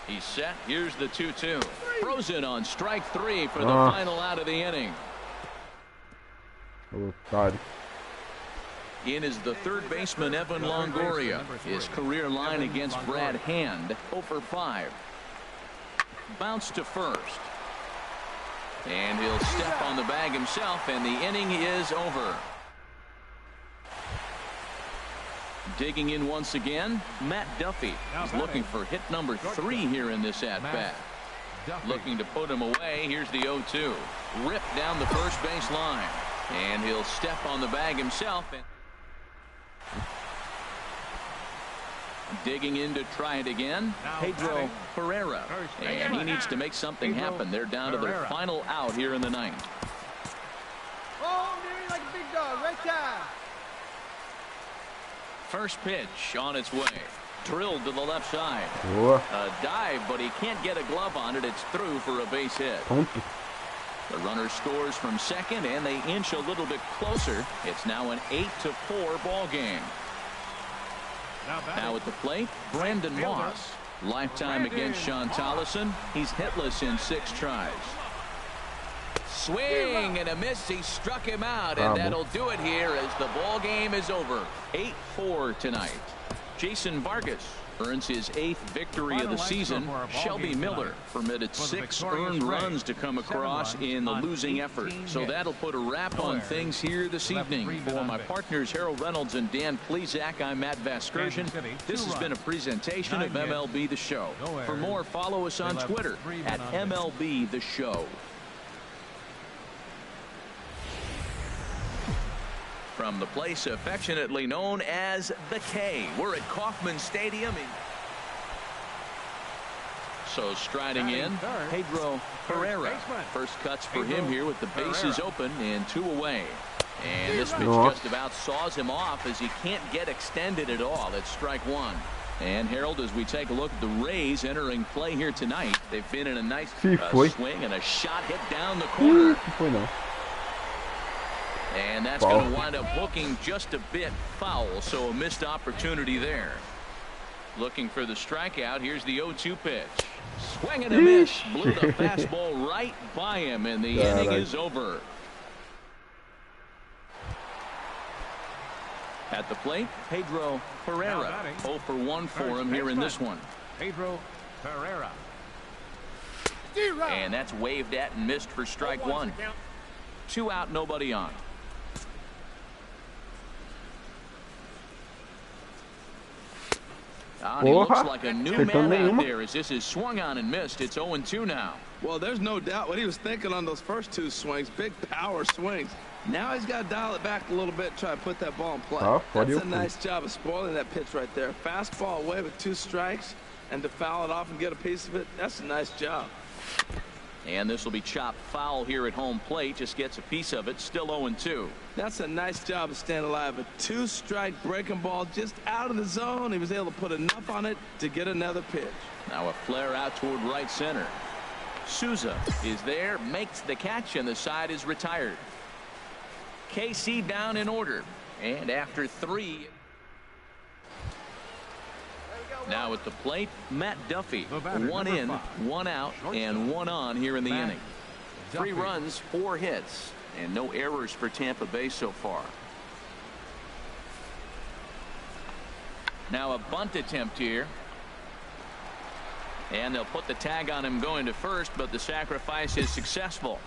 He's set. Here's the 2-2. Frozen on strike 3 for the final out of the inning. Otário. In is the 3rd baseman, Evan Longoria. His career line against Brad Hand, 0 for 5. Bounce to first. And he'll step on the bag himself, and the inning is over. Digging in once again, Matt Duffy. He's looking for hit number 3 here in this at-bat. Looking to put him away. Here's the 0-2. Ripped down the first base line. And he'll step on the bag himself. Digging in to try it again, Pedro Pereira. And he needs to make something happen. They're down to their final out here in the 9th. Oh, nearly like a big dog. Right time. First pitch on its way. Drilled to the left side. Boa. A dive, but he can't get a glove on it. It's through for a base hit. Ponto. The runner scores from second, and they inch a little bit closer. It's now an 8-4 ball game. Now at the plate, Brandon Moss. Lifetime against Sean Tollison. He's hitless in 6 tries. Swing and a miss. He struck him out, and that'll do it here as the ball game is over. 8-4 tonight. Jason Vargas earns his 8th victory of the season. Shelby Miller permitted 6 earned runs to come across in the losing effort. So that'll put a wrap on things here this evening. For my partners Harold Reynolds and Dan Plesac, I'm Matt Vasgersian. This has been a presentation of MLB The Show. For more, follow us on Twitter at MLB The Show. From the place affectionately known as the K, we're at Kauffman Stadium. So striding in, Pedro Pereira. First cuts for him here with the bases open and 2 away. And this pitch just about saws him off as he can't get extended at all. It's strike 1. And Harold, as we take a look at the Rays entering play here tonight, they've been in a nice swing and a shot hit down the corner. And that's going to wind up hooking just a bit foul, so a missed opportunity there. Looking for the strikeout. Here's the 0-2 pitch. Swing and a miss. Blew the fastball right by him, and the inning is over. At the plate, Pedro Pereira. 0 for 1 for him here in this one. Pedro Pereira. And that's waved at and missed for strike 1. 2 out, nobody on. He looks like a new man out there as this is swung on and missed. It's 0-2 now. Well, there's no doubt what he was thinking on those first 2 swings. Big power swings. Now he's got to dial it back a little bit and try to put that ball in play. That's a nice job of spoiling that pitch right there. Fastball away with 2 strikes, and to foul it off and get a piece of it, that's a nice job. And this will be chopped foul here at home plate. Just gets a piece of it. Still 0-2. That's a nice job of staying alive. A 2-strike breaking ball just out of the zone. He was able to put enough on it to get another pitch. Now a flare out toward right center. Souza is there, makes the catch, and the side is retired. KC down in order. And after 3. Now at the plate, Matt Duffy. 1 in, 1 out, and 1 on here in the inning. 3 runs, 4 hits, and no errors for Tampa Bay so far. Now a bunt attempt here. And they'll put the tag on him going to first, but the sacrifice is successful.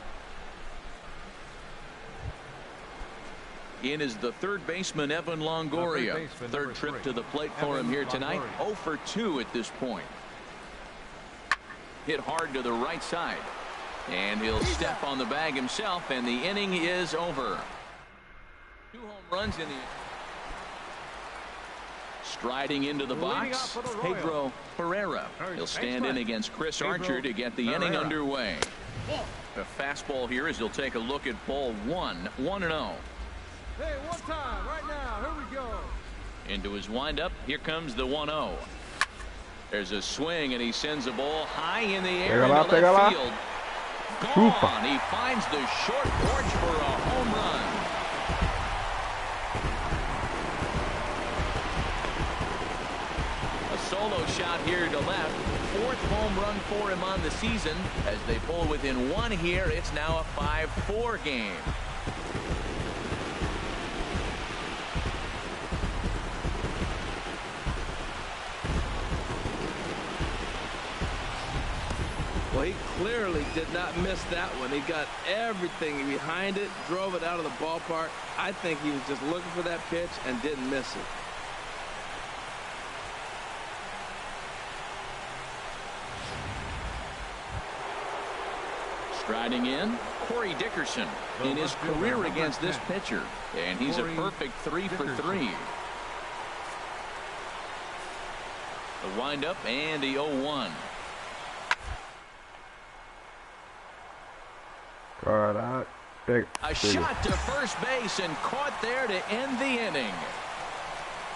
In is the third baseman, Evan Longoria. Third trip to the plate for him here tonight. 0 for 2 at this point. Hit hard to the right side. And he'll step on the bag himself, and the inning is over. 2 home runs in the inning. Striding into the box, Pedro Pereira. He'll stand in against Chris Archer to get the inning underway. The fastball here as he'll take a look at ball 1, 1-0. Hey, one time, right now. Here we go. Into his windup. Here comes the 1-0. There's a swing, and he sends a ball high in the air into left field. Gone. He finds the short porch for a home run. A solo shot here to left. 4th home run for him on the season. As they pull within 1 here, it's now a 5-4 game. Well, he clearly did not miss that one. He got everything behind it, drove it out of the ballpark. I think he was just looking for that pitch and didn't miss it. Striding in, Corey Dickerson in his career against this pitcher. And he's a perfect 3 for 3. The windup and the 0-1. A shot to first base and caught there to end the inning.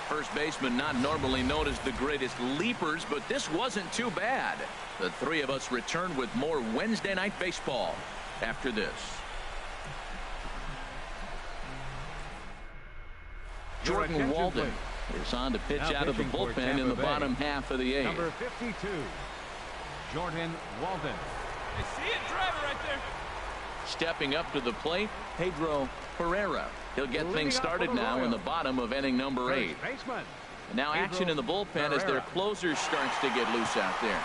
First baseman not normally known as the greatest leapers, but this wasn't too bad. The 3 of us return with more Wednesday Night Baseball after this. Jordan Walden is on to pitch out of the bullpen in the bottom half of the 8th. Number 52, Jordan Walden. I see it, driver right there. Stepping up to the plate, Pedro Pereira. He'll get things started now in the bottom of inning number 8. And now action in the bullpen as their closer starts to get loose out there.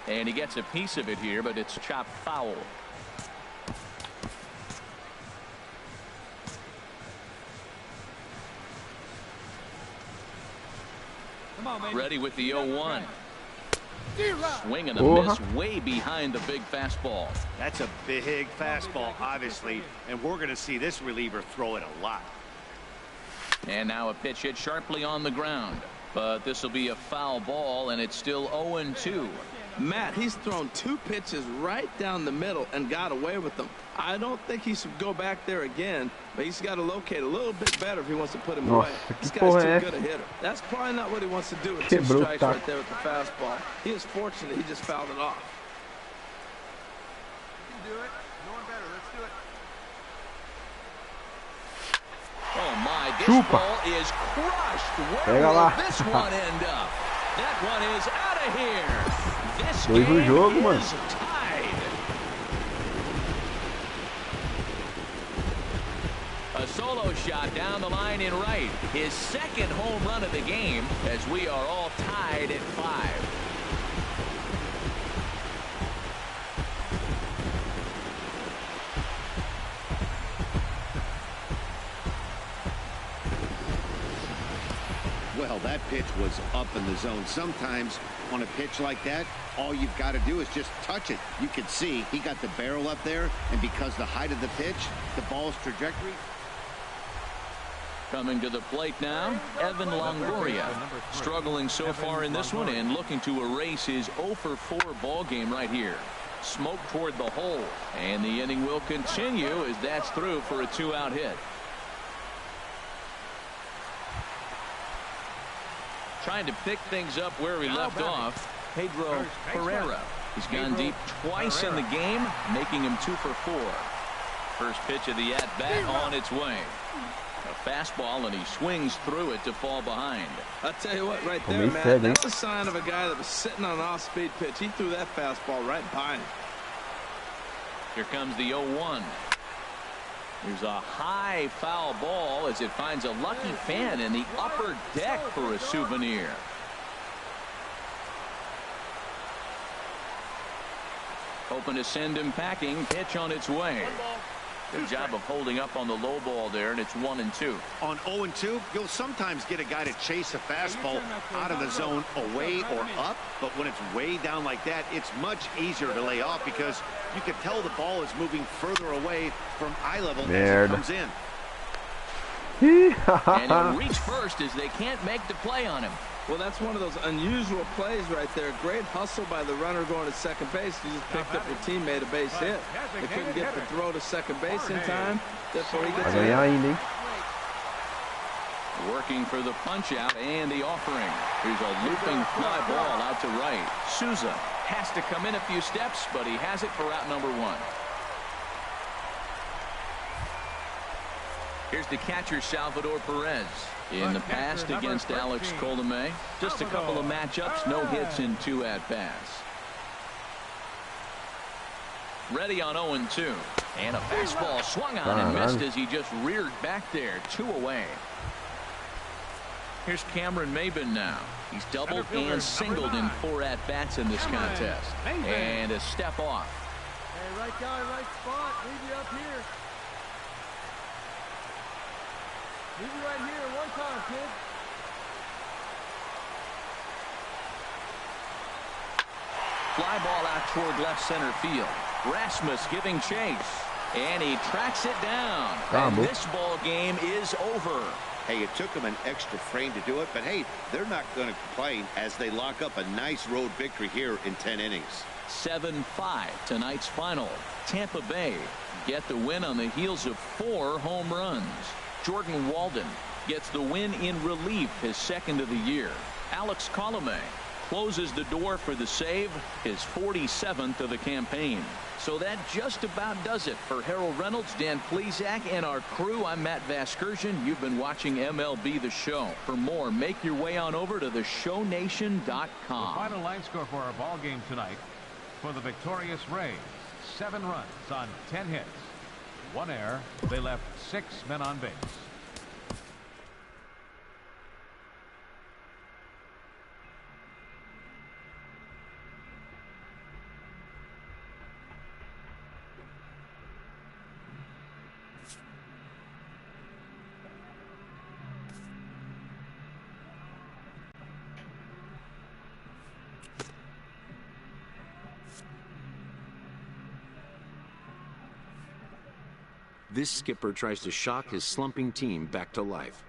And he gets a piece of it here, but it's chopped foul. Come on, man. Ready with the 0-1. Swing and a miss way behind the big fastball. That's a big fastball, obviously, and we're going to see this reliever throw it a lot. And now a pitch hit sharply on the ground. But this will be a foul ball, and it's still 0-2. Matt, he's thrown 2 pitches right down the middle and got away with them. I don't think he should go back there again, but he's got to locate a little bit better if he wants to put him away. This guy's too good a hitter. That's probably not what he wants to do with 2 strikes right there with the fastball. He is fortunate he just fouled it off. You can do it. No one better. Let's do it. Oh my, this ball is crushed. Where will this one end up? That one is out of here. This game is tied. A solo shot down the line in right. His 2nd home run of the game as we are all tied at 5. Well, that pitch was up in the zone. Sometimes on a pitch like that, all you've got to do is just touch it. You can see he got the barrel up there, and because the height of the pitch, the ball's trajectory. Coming to the plate now, Evan Longoria. Struggling so far in this one and looking to erase his 0 for 4 ball game right here. Smoke toward the hole, and the inning will continue as that's through for a 2-out hit. Trying to pick things up where we left off, Pedro Pereira. He's gone deep twice in the game, making him 2 for 4. First pitch of the at-bat on its way. A fastball, and he swings through it to fall behind. I'll tell you what, right there, Matt, that's a sign of a guy that was sitting on an off-speed pitch. He threw that fastball right by him. Here comes the 0-1. There's a high foul ball as it finds a lucky fan in the upper deck for a souvenir. Hoping to send him packing. Pitch on its way. Good job of holding up on the low ball there, and it's 1-2. On 0-2, you'll sometimes get a guy to chase a fastball out of the zone away or up, but when it's way down like that, it's much easier to lay off because you can tell the ball is moving further away from eye level as it comes in. And he'll reach first as they can't make the play on him. Well, that's one of those unusual plays right there. Great hustle by the runner going to second base. You just picked up your teammate a base hit. They couldn't get the throw to second base in time. Therefore, he gets it. Working for the punch out and the offering. Here's a looping fly ball out to right. Souza has to come in a few steps, but he has it for out number 1. Here's the catcher, Salvador Perez. In the past against Alex Colomé, just a couple of matchups, no hits in 2 at-bats. Ready on 0-2. And a fastball swung on and missed as he just reared back there. 2 away. Here's Cameron Maybin now. He's doubled and singled in 4 at-bats in this contest. And a step off. Hey, right guy, right spot. Leave you up here. Leave you right here one time, kid. Fly ball out toward left center field. Rasmus giving chase. And he tracks it down. And this ball game is over. Hey, it took them an extra frame to do it, but hey, they're not going to complain as they lock up a nice road victory here in 10 innings. 7-5 tonight's final. Tampa Bay get the win on the heels of 4 home runs. Jordan Walden gets the win in relief, his 2nd of the year. Alex Colomé closes the door for the save, his 47th of the campaign. So that just about does it for Harold Reynolds, Dan Plesac, and our crew. I'm Matt Vasgersian. You've been watching MLB The Show. For more, make your way on over to theshownation.com. The final line score for our ball game tonight for the victorious Rays: 7 runs on 10 hits. 1 error. They left 6 men on base. This skipper tries to shock his slumping team back to life.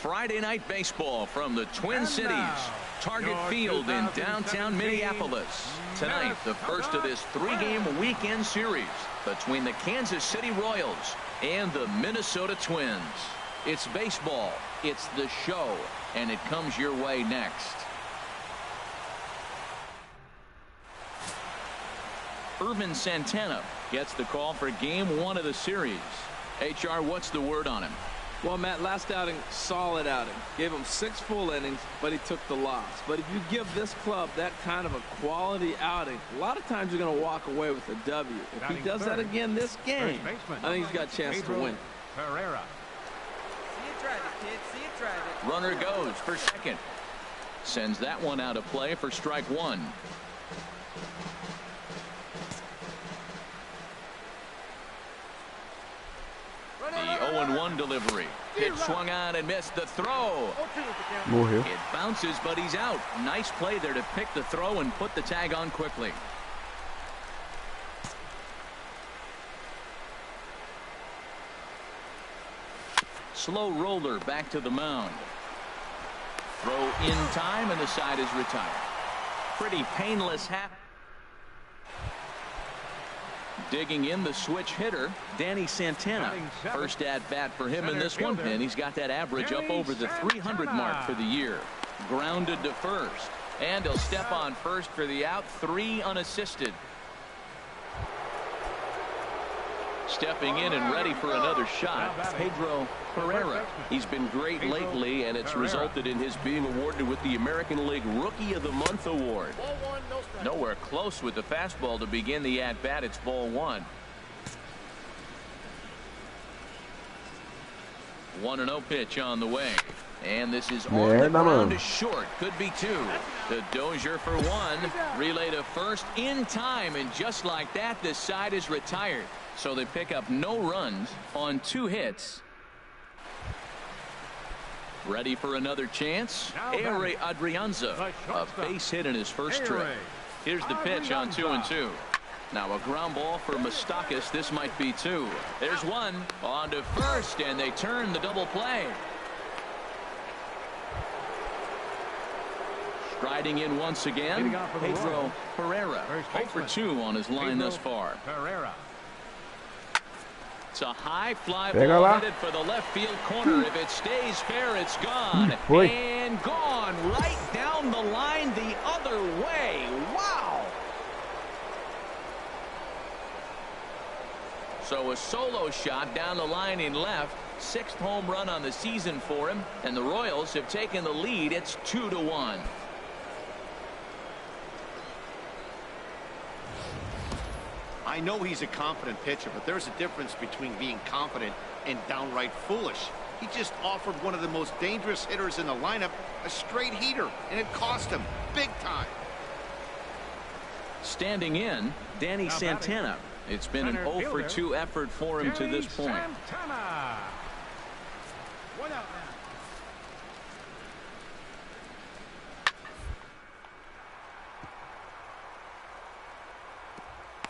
Friday night baseball from the Twin Cities. Target Field in downtown Minneapolis. Tonight, the first of this 3-game weekend series between the Kansas City Royals and the Minnesota Twins. It's baseball, it's the show, and it comes your way next. Irvin Santana gets the call for game 1 of the series. HR, what's the word on him? Well, Matt, last outing, solid outing. Gave him 6 full innings, but he took the loss. But if you give this club that kind of a quality outing, a lot of times you're going to walk away with a W. If he does that again this game, I think he's got a chance to win. Pereira. See it drive it, kid. See it drive it. Runner goes for second. Sends that one out of play for strike one. The 0-1 delivery. Pitch swung on and missed the throw. Morreu. It bounces, but he's out. Nice play there to pick the throw and put the tag on quickly. Slow roller back to the mound. Throw in time, and the side is retired. Pretty painless hap. Digging in the switch hitter, Danny Santana. First at bat for him in this one, and he's got that average up over the 300 mark for the year. Grounded to first, and he'll step on first for the out. 3 unassisted. Stepping in and ready for another shot, Pedro Pereira. He's been great lately, and it's resulted in his being awarded with the American League Rookie of the Month award. Nowhere close with the fastball to begin the at-bat. It's ball 1. 1-0 pitch on the way. And this is on the ground to short. Could be 2. The Dozier for 1. Relay to first in time, and just like that, this side is retired. So they pick up no runs on 2 hits. Ready for another chance? Ehire Adrianza, a base hit in his first trip. Here's the pitch on 2-2. Now a ground ball for Moustakas. This might be 2. There's 1 on to first, and they turn the double play. Striding in once again, Pedro Pereira. 0 for 2 on his line thus far. It's a high fly ball headed for the left field corner. If it stays fair, it's gone. And gone right down the line the other way. Wow. So a solo shot down the line in left. 6th home run on the season for him. And the Royals have taken the lead. It's 2-1. I know he's a confident pitcher, but there's a difference between being confident and downright foolish. He just offered one of the most dangerous hitters in the lineup a straight heater, and it cost him big time. Standing in, Danny Santana. It's been an 0 for 2 effort for him to this point. 1 out now.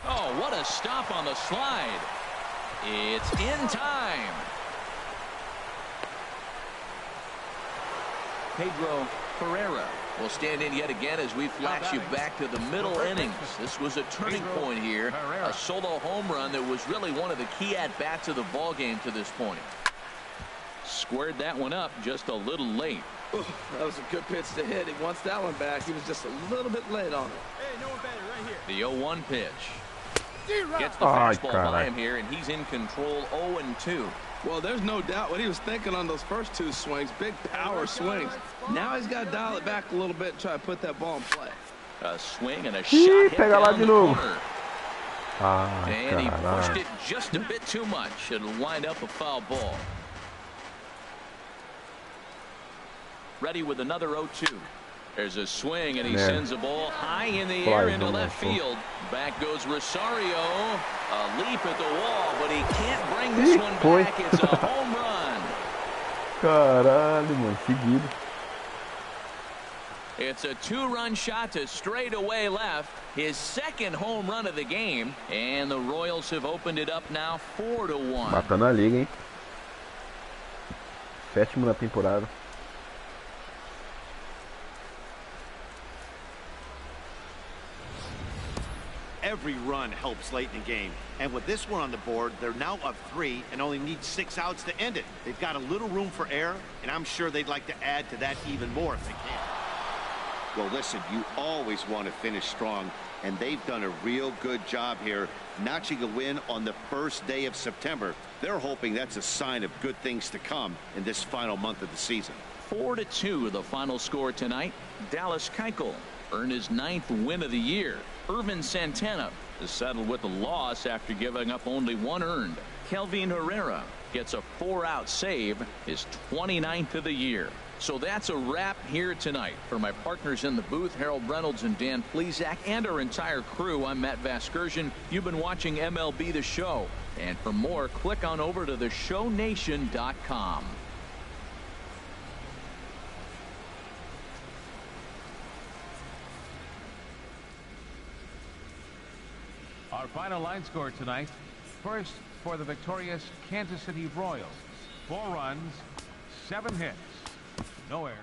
Oh, what a stop on the slide. It's in time. Pedro Pereira will stand in yet again as we flash you back to the middle innings. This was a turning point here. A solo home run that was really one of the key at-bats of the ball game to this point. Squared that one up just a little late. Ooh, that was a good pitch to hit. He wants that one back. He was just a little bit late on it. Hey, no one better right here. The 0-1 pitch. Gets the fastball by him here, and he's in control. 0-2. Well, there's no doubt what he was thinking on those first 2 swings. Big power swings. Now he's got to dial it back a little bit and try to put that ball in play. A swing and a shot hit down the corner. And he pushed it just a bit too much. It'll wind up a foul ball. Ready with another 0-2. There's a swing, and he sends a ball high in the air into left field. Back goes Rosario. A leap at the wall, but he can't bring this one back. It's a home run. Caralho, mano, seguido. It's a 2-run shot to straightaway left. His 2nd home run of the game. And the Royals have opened it up now 4-1. Matando a liga, hein? 7º na temporada. Every run helps late in the game, and with this one on the board, they're now up 3 and only need 6 outs to end it. They've got a little room for error, and I'm sure they'd like to add to that even more if they can. Well, listen, you always want to finish strong, and they've done a real good job here, notching a win on the first day of September. They're hoping that's a sign of good things to come in this final month of the season. 4-2 the final score tonight. Dallas Keuchel earned his 9th win of the year. Irvin Santana is settled with a loss after giving up only 1 earned. Kelvin Herrera gets a 4-out save, his 29th of the year. So that's a wrap here tonight. For my partners in the booth, Harold Reynolds and Dan Plesac, and our entire crew, I'm Matt Vasgersian. You've been watching MLB The Show. And for more, click on over to theshownation.com. Our final line score tonight. First, for the victorious Kansas City Royals, 4 runs, 7 hits, no errors.